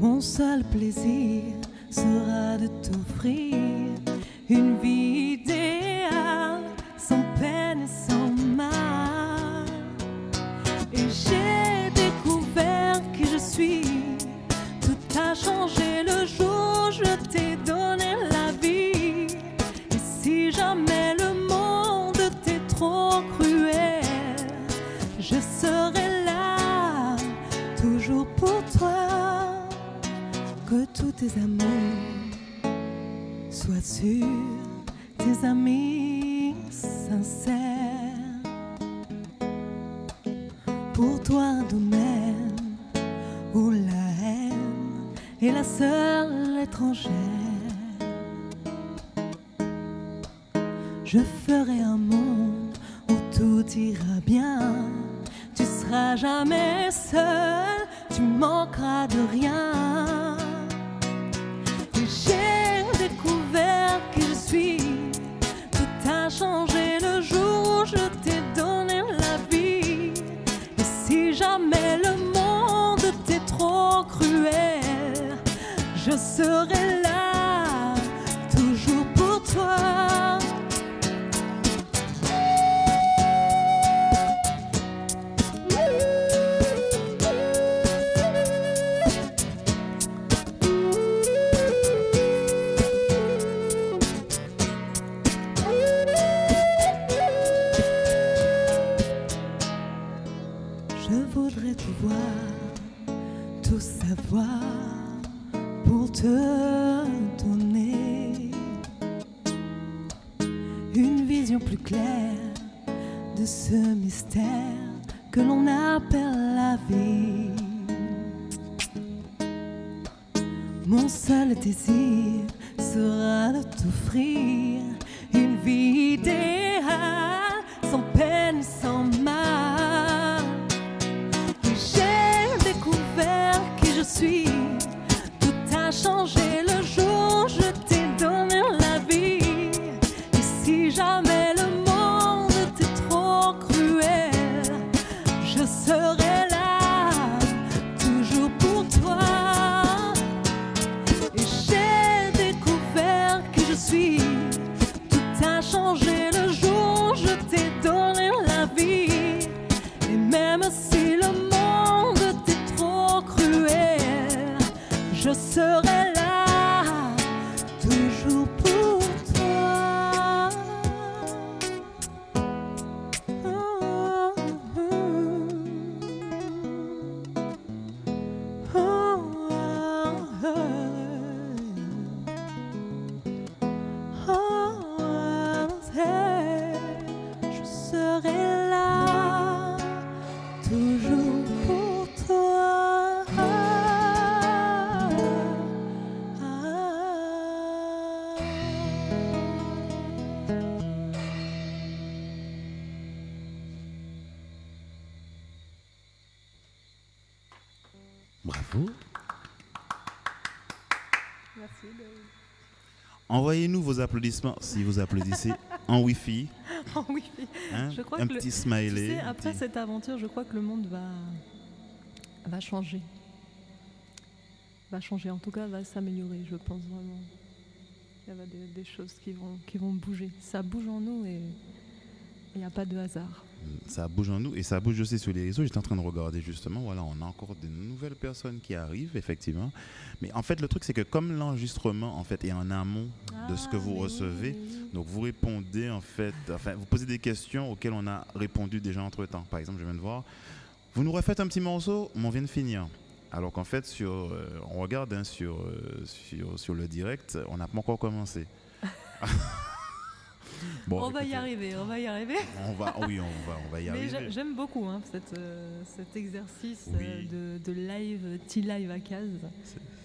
Speaker 3: Mon seul plaisir sera de t'offrir une vie idéale, sans peine et sans mal. Et j'ai découvert que je suis changé le jour où je t'ai donné la vie. Et si jamais le monde t'est trop cruel, je serai là, toujours pour toi. Que tous tes amours soient sur tes amis sincères. Pour toi un domaine où la haine est la seule étrangère. Je ferai un monde où tout ira bien. Tu seras jamais seul, tu manqueras de rien. Et j'ai découvert qui je suis. Tout a changé le jour où je t'ai donné la vie. Et si jamais le monde t'est trop cruel, je serai là, toujours pour toi. Je voudrais tout voir, tout savoir, pour te donner une vision plus claire de ce mystère que l'on appelle la vie. Mon seul désir sera de t'offrir une vie idéale, sans peine, sans mal. Et j'ai découvert qui je suis. Tout a changé le jour où je t'ai donné la vie. Et si jamais le monde t'est trop cruel, je serai là, toujours pour toi. Et j'ai découvert qui je suis. Tout a changé le jour où je t'ai donné la vie. Et même si le monde t'est trop cruel, je serai là, toujours pour toi. Oh, oh, oh, oh, je serai là, toujours pour toi.
Speaker 1: Bravo.
Speaker 2: Merci.
Speaker 1: Envoyez-nous vos applaudissements si vous applaudissez en Wi-Fi.
Speaker 2: Oh oui,
Speaker 1: Hein,
Speaker 2: je crois
Speaker 1: un
Speaker 2: que
Speaker 1: petit
Speaker 2: tu
Speaker 1: smiley.
Speaker 2: sais,
Speaker 1: un
Speaker 2: après
Speaker 1: petit-
Speaker 2: cette aventure, je crois que le monde va changer. Va changer, en tout cas, va s'améliorer, je pense vraiment. Il y a des choses qui vont bouger. Ça bouge en nous et il n'y a pas de hasard.
Speaker 1: Ça bouge en nous et ça bouge aussi sur les réseaux. J'étais en train de regarder justement, voilà, on a encore de nouvelles personnes qui arrivent, effectivement. Mais en fait, le truc, c'est que comme l'enregistrement, en fait, est en amont de ce que vous
Speaker 2: mais oui,
Speaker 1: recevez,
Speaker 2: mais oui.
Speaker 1: donc vous répondez, en fait, enfin, vous posez des questions auxquelles on a répondu déjà entre-temps. Par exemple, je viens de voir, vous nous refaites un petit morceau, mais on vient de finir. Alors qu'en fait, on regarde hein, sur le direct, on n'a pas encore commencé. Bon,
Speaker 2: On va y
Speaker 1: écoutez,
Speaker 2: arriver.
Speaker 1: oui, on va y
Speaker 2: Mais
Speaker 1: arriver.
Speaker 2: j'aime beaucoup hein, cet exercice
Speaker 1: Oui.
Speaker 2: de live, T-Live à case.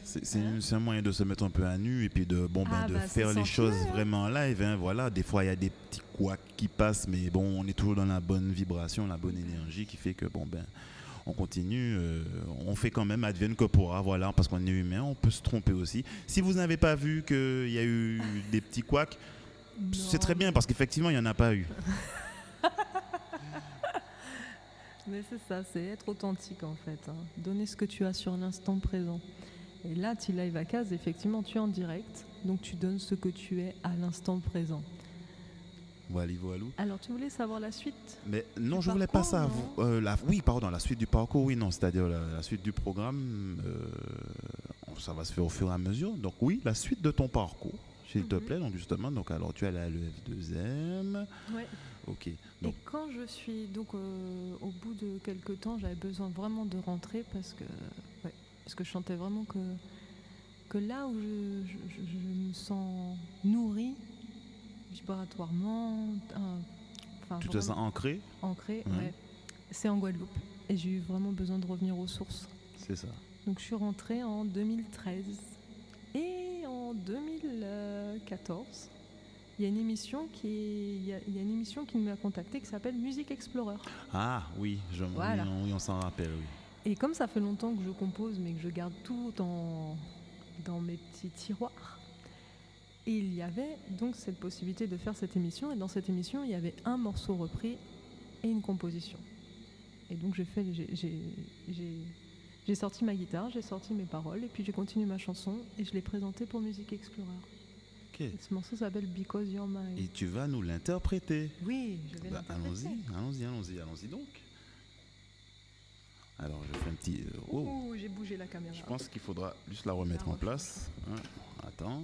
Speaker 1: C'est un moyen de se mettre un peu à nu et puis de faire
Speaker 2: c'est
Speaker 1: les choses
Speaker 2: sensuel, hein.
Speaker 1: vraiment live. Hein, voilà. Des fois, il y a des petits couacs qui passent, mais bon, on est toujours dans la bonne vibration, la bonne énergie qui fait que, bon, ben, on continue. On fait quand même advienne que pourra, voilà, parce qu'on est humain, on peut se tromper aussi. Si vous n'avez pas vu qu'il y a eu des petits couacs, c'est très bien, parce qu'effectivement, il n'y en a pas eu.
Speaker 2: Mais c'est ça, c'est être authentique en fait. Hein. Donner ce que tu as sur l'instant présent. Et là, T-Live à case, effectivement, tu es en direct, donc tu donnes ce que tu es à l'instant présent.
Speaker 1: Voilà, voilà.
Speaker 2: Alors, tu voulais savoir la suite?
Speaker 1: Mais non,
Speaker 2: Du
Speaker 1: je voulais pas
Speaker 2: parcours,
Speaker 1: ça. Oui, pardon, la suite du parcours, oui, non, c'est-à-dire la suite du programme. ça va se faire au fur et à mesure. Donc oui, la suite de ton parcours, s'il te plaît. Donc justement, donc alors tu es allé à l'EF2M.
Speaker 2: Ouais.
Speaker 1: Ok.
Speaker 2: Et
Speaker 1: Donc
Speaker 2: quand je suis donc au bout de quelques temps, j'avais besoin vraiment de rentrer parce que je sentais vraiment que là où je me sens nourrie vibratoirement,
Speaker 1: tu te sens ancré.
Speaker 2: ancrée,
Speaker 1: Ouais.
Speaker 2: ouais, c'est en Guadeloupe. Et j'ai eu vraiment besoin de revenir aux sources.
Speaker 1: C'est ça.
Speaker 2: Donc je suis rentrée en 2013. Et en 2014, il y a une émission il y a une émission qui m'a contactée qui s'appelle Music Explorer.
Speaker 1: Ah oui,
Speaker 2: Voilà.
Speaker 1: oui, on s'en rappelle, oui.
Speaker 2: Et comme ça fait longtemps que je compose, mais que je garde tout dans mes petits tiroirs, et il y avait donc cette possibilité de faire cette émission. Et dans cette émission, il y avait un morceau repris et une composition. Et donc j'ai sorti ma guitare, j'ai sorti mes paroles, et puis j'ai continué ma chanson et je l'ai présentée pour Music Explorer.
Speaker 1: Ok.
Speaker 2: Et ce morceau s'appelle Because You're Mine.
Speaker 1: Et tu vas nous l'interpréter.
Speaker 2: Oui, je vais l'interpréter.
Speaker 1: Allons-y donc. Alors, je fais un petit.
Speaker 2: Ouh, j'ai bougé la caméra.
Speaker 1: Je pense qu'il faudra juste la remettre en place. Hein. Attends.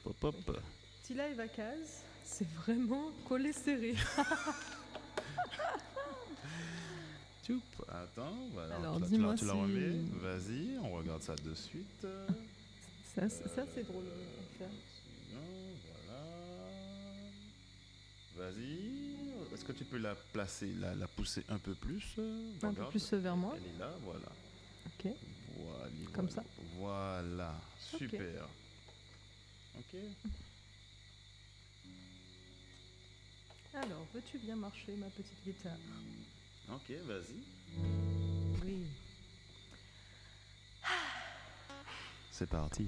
Speaker 1: Hop, hop, hop.
Speaker 2: Petit live à case, c'est vraiment collé serré.
Speaker 1: Tchoup. Attends, voilà.
Speaker 2: Alors,
Speaker 1: tu
Speaker 2: dis-moi
Speaker 1: la
Speaker 2: si-
Speaker 1: remets. Vas-y, on regarde ça de suite.
Speaker 2: Ça, c'est drôle à faire.
Speaker 1: Voilà. Vas-y. Est-ce que tu peux la placer, la pousser un peu plus
Speaker 2: Un peu plus vers moi.
Speaker 1: Elle est là, voilà.
Speaker 2: Ok.
Speaker 1: Voilà.
Speaker 2: Comme ça.
Speaker 1: Voilà.
Speaker 2: Ok.
Speaker 1: Super. Ok.
Speaker 2: Alors, veux-tu bien marcher, ma petite guitare?
Speaker 1: Ok, vas-y.
Speaker 2: Oui.
Speaker 1: C'est parti.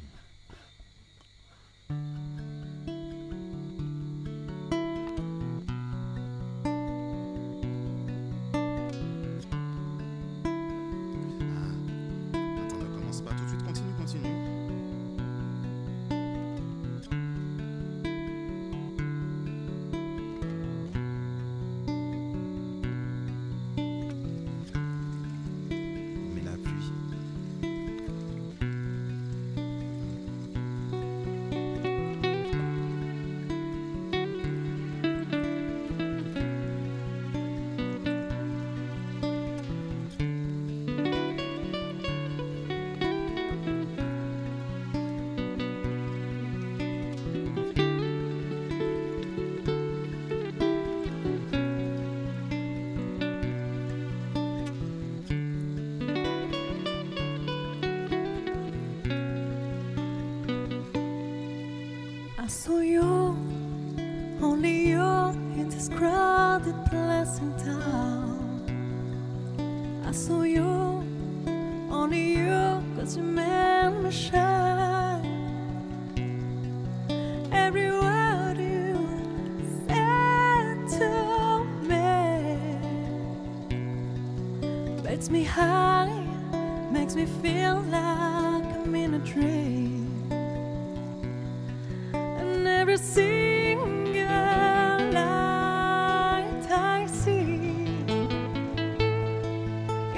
Speaker 1: Attends, ne commence pas tout de suite. Continue. On met la pluie.
Speaker 3: I saw you, only you in this crowded place in town. I saw you, only you, 'cause you made me shine. Every word you said to me makes me high, makes me feel like I'm in a dream. And every single light I see,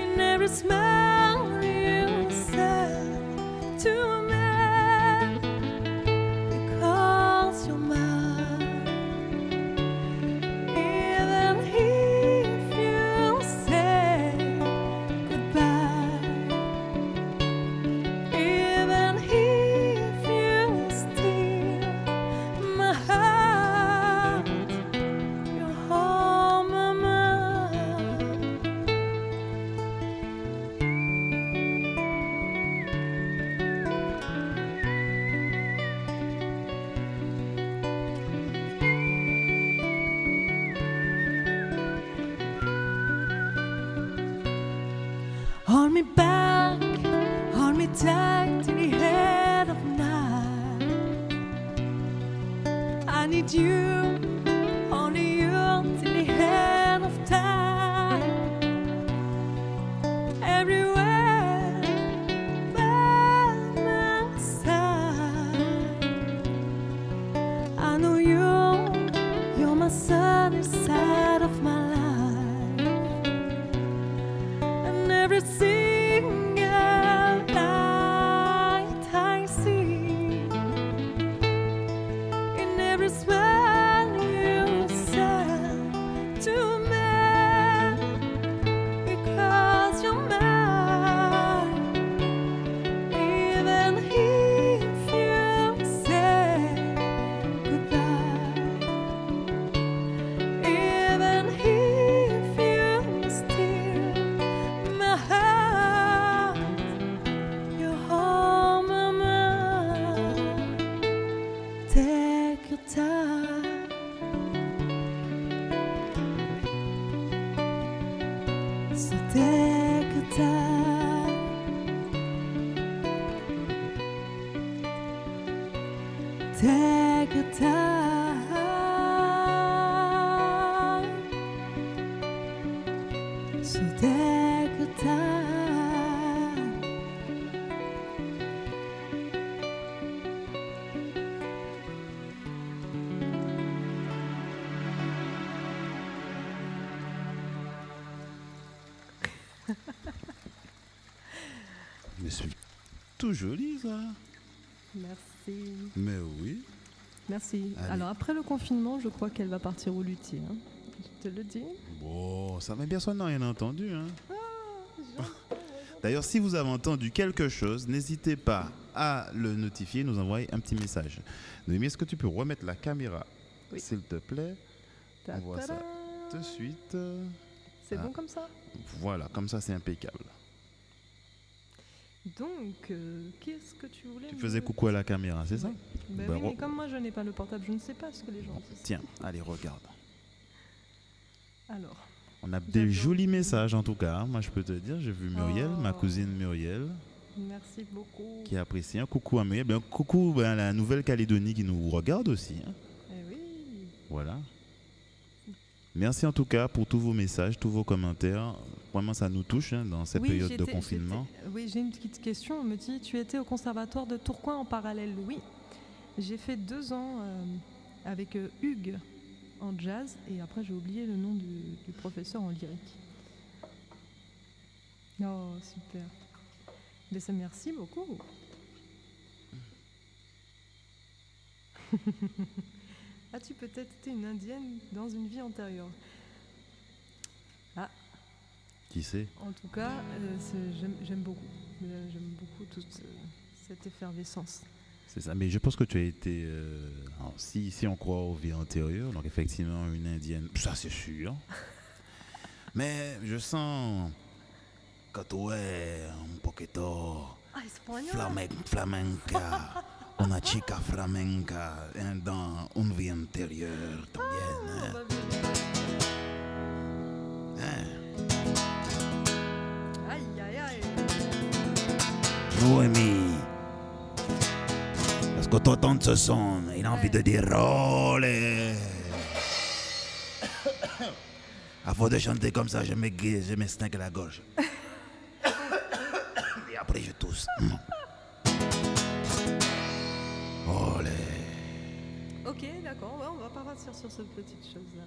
Speaker 3: in every smile you said to me, because you're mine. Even if you say goodbye, even if you steal my heart, you're all my mind. Hold me back, hold me tight to the head of night. I need you, only you, till the head of time. Everywhere by my side. I know you're my sunny side of my life. And every single light dès que t'as
Speaker 1: Mais c'est tout joli ça.
Speaker 2: Merci.
Speaker 1: Mais oui.
Speaker 2: Merci.
Speaker 1: Allez.
Speaker 2: Alors après le confinement, je crois qu'elle va partir au luthier. Hein. Je te le dis.
Speaker 1: Bon, ça mais personne n'a rien entendu. Hein. D'ailleurs, si vous avez entendu quelque chose, n'hésitez pas à le notifier, nous envoyer un petit message. Noémie, est-ce que tu peux remettre la caméra,
Speaker 2: Oui.
Speaker 1: s'il te plaît? On voit ça de suite.
Speaker 2: C'est
Speaker 1: Ah.
Speaker 2: bon comme ça?
Speaker 1: Voilà, comme ça c'est impeccable.
Speaker 2: Donc, qu'est-ce que tu voulais
Speaker 1: Tu
Speaker 2: me
Speaker 1: faisais
Speaker 2: dire?
Speaker 1: coucou à la caméra, c'est ça?
Speaker 2: Ouais. Ben
Speaker 1: Ben,
Speaker 2: oui, mais comme moi je n'ai pas le portable, je ne sais pas ce que les gens disent.
Speaker 1: Tiens, allez, regarde.
Speaker 2: Alors,
Speaker 1: On a des
Speaker 2: J'adore.
Speaker 1: jolis messages en tout cas. Moi, je peux te dire, j'ai vu Muriel, ma
Speaker 2: Oh.
Speaker 1: cousine Muriel,
Speaker 2: merci beaucoup.
Speaker 1: qui apprécie. Un coucou à Muriel. Ben, coucou à la Nouvelle-Calédonie qui nous regarde aussi. Hein.
Speaker 2: Eh oui.
Speaker 1: Voilà. Merci en tout cas pour tous vos messages, tous vos commentaires. Vraiment, ça nous touche hein, dans cette
Speaker 2: Oui,
Speaker 1: période de confinement.
Speaker 2: Oui, j'ai une petite question. On me dit, tu étais au conservatoire de Tourcoing en parallèle? Oui. J'ai fait 2 ans avec Hugues en jazz et après j'ai oublié le nom du professeur en lyrique. Oh, super. Mais ça, merci beaucoup. As-tu peut-être été une indienne dans une vie antérieure?
Speaker 1: Qui sait?
Speaker 2: En tout cas, j'aime beaucoup. J'aime beaucoup toute cette effervescence.
Speaker 1: C'est ça. Mais je pense que tu as été. Alors, si on croit aux vies antérieures, donc effectivement une indienne, ça c'est sûr. Mais je sens que tu es un poquito
Speaker 2: Ah, espagnol!
Speaker 1: flamenca, una chica flamenca hein, dans une vie antérieure también. Hein. Hein.
Speaker 2: Aïe, aïe, aïe!
Speaker 1: Noémie, est-ce que tu entends ce son? Il a envie de dire olé. À force de chanter comme ça, je m'estinque la gorge. Et après, je tousse. Olé.
Speaker 2: Ok, d'accord, ouais, on va pas partir sur cette petite chose-là.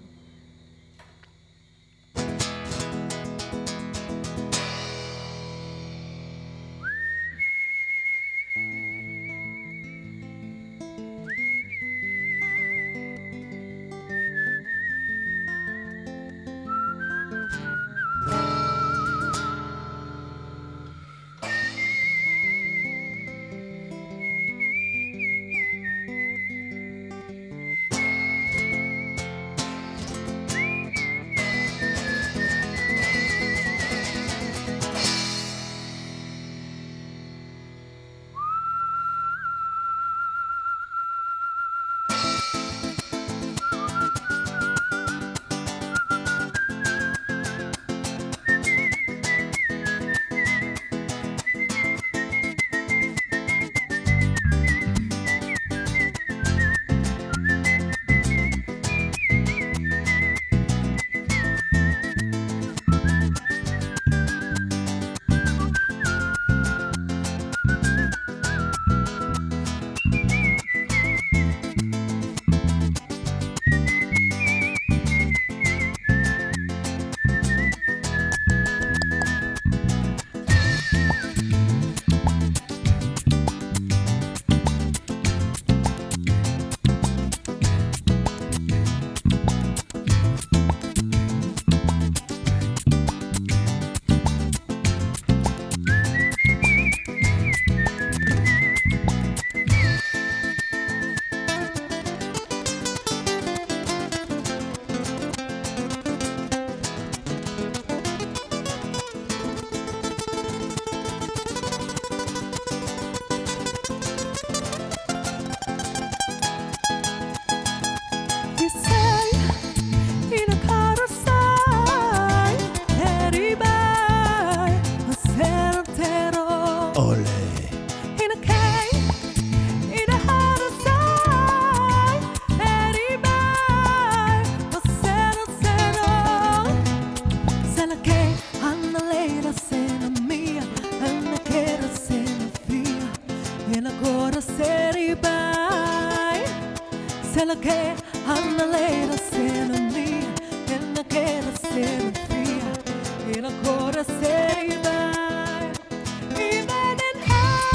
Speaker 3: Se la che annalena se non mia, e la che la se non fia, e ancora sei vai, i veden hai,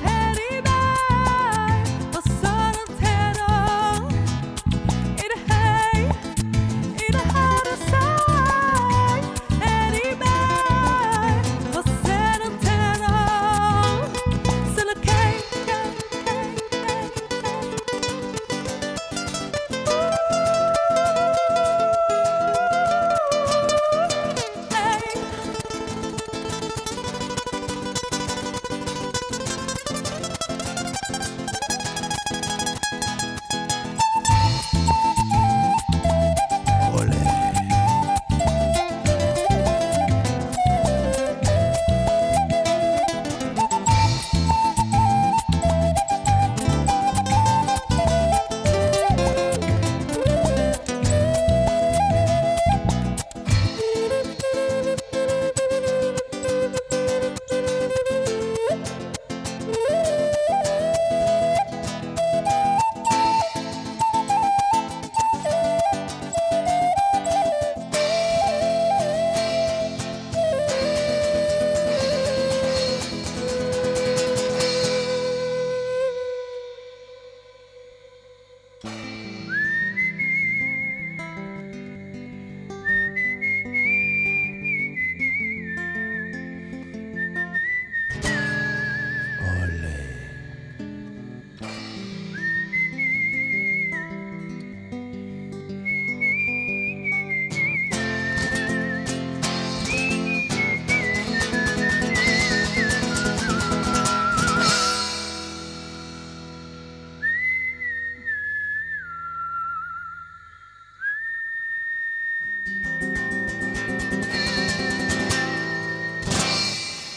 Speaker 3: eri vai, ma sono intero, it hey, it had a sai, eri vai, ma sono intero, se la che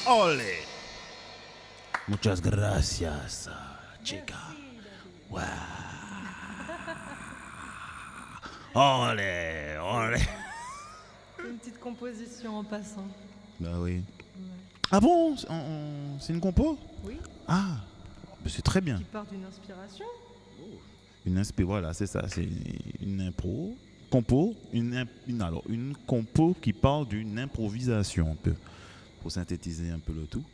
Speaker 1: Olé. Muchas gracias, chica. Wow. Olé, olé.
Speaker 2: C'est une petite composition en passant.
Speaker 1: Bah oui.
Speaker 2: Ouais.
Speaker 1: Ah bon, c'est une compo?
Speaker 2: Oui,
Speaker 1: Ah, bah c'est très bien.
Speaker 2: qui part d'une inspiration.
Speaker 1: Voilà, c'est ça, c'est une impro, compo, alors, une compo qui parle d'une improvisation un peu, pour synthétiser un peu le tout.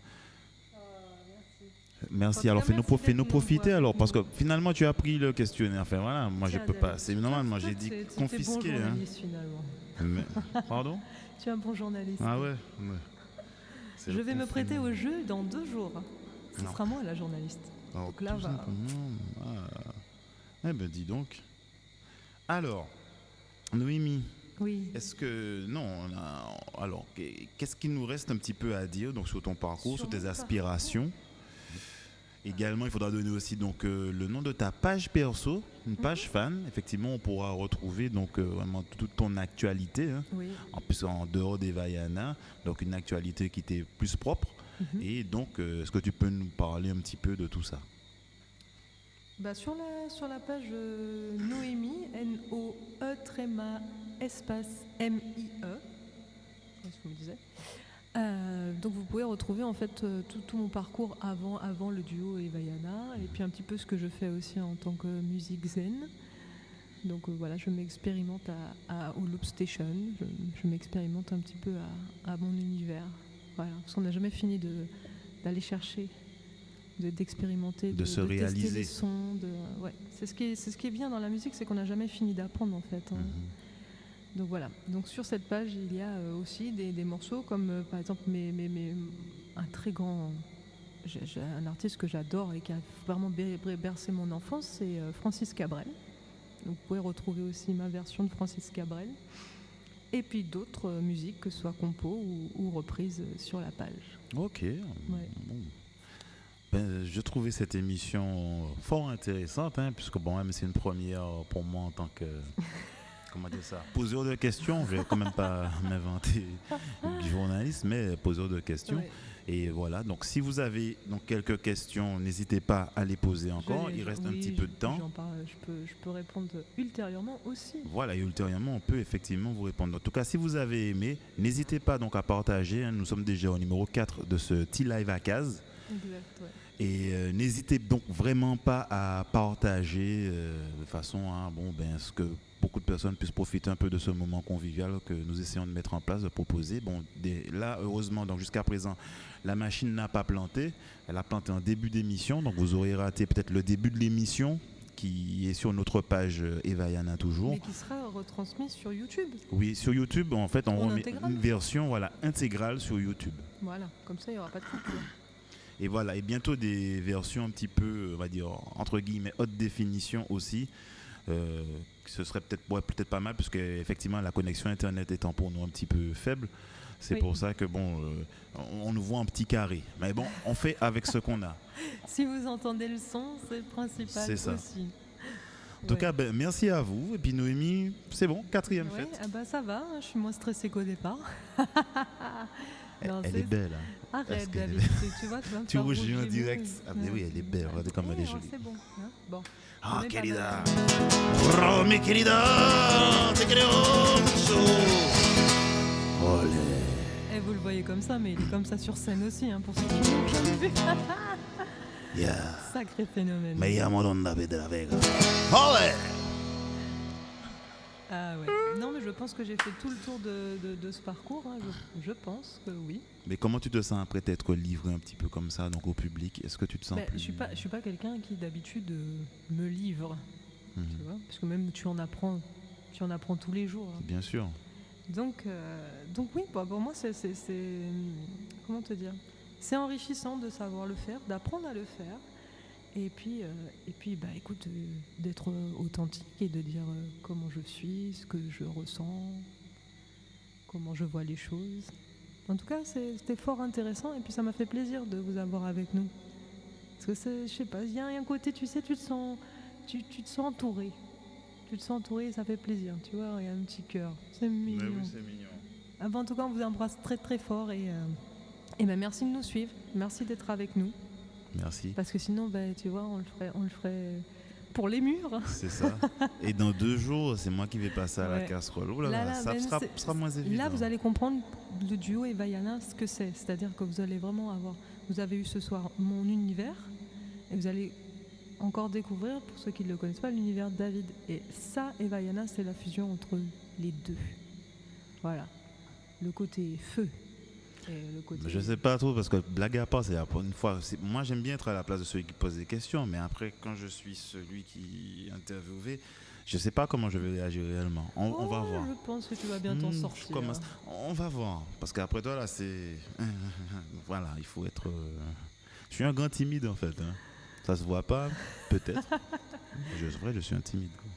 Speaker 1: Merci. Alors fais-nous profiter alors, parce que finalement tu as pris le questionnaire. Enfin voilà, moi je peux pas. C'est normal, moi j'ai dit confisquer.
Speaker 2: Tu es bon
Speaker 1: Hein.
Speaker 2: journaliste finalement.
Speaker 1: Pardon?
Speaker 2: Tu es un bon journaliste.
Speaker 1: Ah ouais.
Speaker 2: Je vais me prêter au jeu dans 2 jours. Ce
Speaker 1: Non.
Speaker 2: sera moi la journaliste.
Speaker 1: Alors,
Speaker 2: Donc là,
Speaker 1: tout
Speaker 2: va.
Speaker 1: simplement, eh ben dis donc. Alors, Noémie,
Speaker 2: Oui.
Speaker 1: est-ce que non, alors qu'est-ce qu'il nous reste un petit peu à dire donc sur ton parcours, sur
Speaker 2: Sur
Speaker 1: tes
Speaker 2: mon
Speaker 1: aspirations? Également, il faudra donner aussi donc le nom de ta page perso, une page fan. Effectivement, on pourra retrouver donc vraiment toute ton actualité. Hein.
Speaker 2: Oui.
Speaker 1: En plus, en dehors des Vaiana, donc une actualité qui t'est plus propre.
Speaker 2: Mhm.
Speaker 1: Et donc, est-ce que tu peux nous parler un petit peu de tout ça?
Speaker 2: Bah, sur la page Noémie, N-O-E tréma espace M-I-E, c'est ce que je me disais. Donc vous pouvez retrouver en fait tout mon parcours avant le duo Evayana, et puis un petit peu ce que je fais aussi en tant que musique zen. Donc voilà, je m'expérimente au Loop Station, je m'expérimente un petit peu à mon univers. Voilà, parce qu'on n'a jamais fini d'aller chercher, d'expérimenter,
Speaker 1: De se
Speaker 2: tester
Speaker 1: réaliser.
Speaker 2: les sons. Ouais, c'est ce qui est bien dans la musique, c'est qu'on n'a jamais fini d'apprendre en fait. Hein. Donc voilà. Donc sur cette page, il y a aussi des morceaux comme par exemple un très grand, j'ai un artiste que j'adore et qui a vraiment bercé mon enfance, c'est Francis Cabrel. Donc vous pouvez retrouver aussi ma version de Francis Cabrel. Et puis d'autres musiques, que ce soit compo ou reprises sur la page.
Speaker 1: Ok.
Speaker 2: Ouais.
Speaker 1: Bon. Ben, je trouvais cette émission fort intéressante, hein, puisque bon, même c'est une première pour moi en tant que comment dire ça, poseur de questions. Je vais quand même pas m'inventer du journaliste, mais poseur de questions.
Speaker 2: Ouais.
Speaker 1: Et voilà. Donc, si vous avez donc quelques questions, n'hésitez pas à les poser encore. Il reste un petit peu de temps.
Speaker 2: Je peux répondre ultérieurement aussi.
Speaker 1: Voilà, et ultérieurement, on peut effectivement vous répondre. En tout cas, si vous avez aimé, n'hésitez pas donc à partager. Hein. Nous sommes déjà au numéro 4 de ce T-Live à Case.
Speaker 2: Exact, ouais.
Speaker 1: Et n'hésitez donc vraiment pas à partager de façon à ce que beaucoup de personnes puissent profiter un peu de ce moment convivial que nous essayons de mettre en place, de proposer. Là, heureusement, donc jusqu'à présent, la machine n'a pas planté. Elle a planté en début d'émission, donc vous aurez raté peut-être le début de l'émission qui est sur notre page Evayana toujours.
Speaker 2: Mais qui sera retransmise sur YouTube.
Speaker 1: Oui, sur YouTube, en fait, on remet
Speaker 2: intégrale.
Speaker 1: une version intégrale sur YouTube.
Speaker 2: Voilà, comme ça, il n'y aura pas de coupure.
Speaker 1: Et voilà, et bientôt des versions un petit peu, on va dire, entre guillemets, haute définition aussi. Ce serait peut-être pas mal, puisque effectivement la connexion Internet étant pour nous un petit peu faible. C'est pour ça que on nous voit en petit carré. Mais bon, on fait avec ce qu'on a.
Speaker 2: Si vous entendez le son, c'est le principal
Speaker 1: C'est ça.
Speaker 2: aussi.
Speaker 1: En tout cas, merci à vous. Et puis Noémie, c'est bon, 4e
Speaker 2: Ouais,
Speaker 1: fête.
Speaker 2: ça va, je suis moins stressée qu'au départ.
Speaker 1: Elle est belle. Hein.
Speaker 2: Arrête, David, tu vois, tu vas me
Speaker 1: Tu
Speaker 2: faire
Speaker 1: rougis en
Speaker 2: rougir.
Speaker 1: direct. Ah mais oui, elle est belle. Regardez comme elle est jolie.
Speaker 2: C'est bon. Hein, bon.
Speaker 1: Ah,
Speaker 2: On est
Speaker 1: querida.
Speaker 2: pas mal.
Speaker 1: Oh, mi querida. Te quiero mucho. Olé.
Speaker 2: Et vous le voyez comme ça, mais il est comme ça sur scène aussi, hein, pour ceux qui l'ont jamais vu.
Speaker 1: Yeah.
Speaker 2: Sacré phénomène.
Speaker 1: Me llamo Don David de la Vega. Olé.
Speaker 2: Ah ouais. Non, mais je pense que j'ai fait tout le tour de ce parcours. Hein. Je pense que oui.
Speaker 1: Mais comment tu te sens après t'être livré un petit peu comme ça donc au public? Est-ce que tu te sens plus...
Speaker 2: Je suis pas quelqu'un qui d'habitude me livre, tu vois, parce que même tu en apprends tous les jours. Hein.
Speaker 1: Bien sûr.
Speaker 2: Donc oui, pour moi c'est comment te dire, c'est enrichissant de savoir le faire, d'apprendre à le faire, et puis écoute, d'être authentique et de dire comment je suis, ce que je ressens, comment je vois les choses. En tout cas, c'était fort intéressant et puis ça m'a fait plaisir de vous avoir avec nous. Parce que je sais pas, il y a un côté, tu sais, tu te sens entouré. Tu te sens entouré et ça fait plaisir, tu vois, il y a un petit cœur. C'est mignon.
Speaker 1: Oui, c'est mignon.
Speaker 2: En tout cas, on vous embrasse très très fort et merci de nous suivre, merci d'être avec nous.
Speaker 1: Merci.
Speaker 2: Parce que sinon, tu vois, on le ferait pour les murs.
Speaker 1: C'est ça. Et dans 2 jours, c'est moi qui vais passer à la casserole. Oh là là, ça sera moins évident.
Speaker 2: Là, vous allez comprendre le duo Evayana, ce que c'est. C'est-à-dire que vous allez vraiment vous avez eu ce soir mon univers et vous allez encore découvrir, pour ceux qui ne le connaissent pas, l'univers de David. Et ça, Evayana, c'est la fusion entre les deux. Voilà. Le côté feu. Et le côté...
Speaker 1: Je sais pas trop parce que blague à part, c'est une fois. Moi, j'aime bien être à la place de celui qui pose des questions, mais après, quand je suis celui qui est interviewé, je sais pas comment je vais réagir réellement. On va voir.
Speaker 2: Je pense que tu vas bien t'en sortir.
Speaker 1: On va voir. Parce qu'après toi, là, c'est. Voilà, il faut être. Je suis un grand timide en fait. Hein. Ça se voit pas, peut-être. Je suis un timide. Quoi.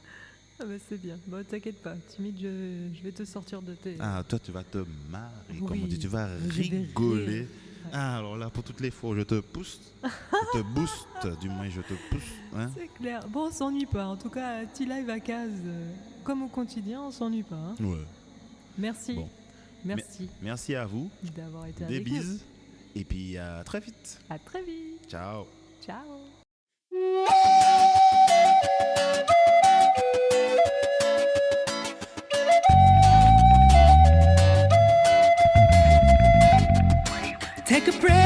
Speaker 2: Ah bah c'est bien. Bon, t'inquiète pas. Timide, je vais te sortir de tes...
Speaker 1: Ah, toi, tu vas te marrer,
Speaker 2: oui,
Speaker 1: comme on dit. Tu vas rigoler. Ouais. Ah, alors là, pour toutes les fois, je te pousse. Je te booste, du moins, je te pousse. Hein.
Speaker 2: C'est clair. Bon, on s'ennuie pas. En tout cas, petit live à case, comme au quotidien, on s'ennuie pas. Hein.
Speaker 1: Ouais.
Speaker 2: Merci.
Speaker 1: Bon.
Speaker 2: Merci.
Speaker 1: Merci à vous.
Speaker 2: D'avoir été
Speaker 1: des
Speaker 2: avec
Speaker 1: bises.
Speaker 2: nous.
Speaker 1: Et puis, à très vite.
Speaker 2: À très vite.
Speaker 1: Ciao.
Speaker 2: Ciao.
Speaker 3: Take a breath.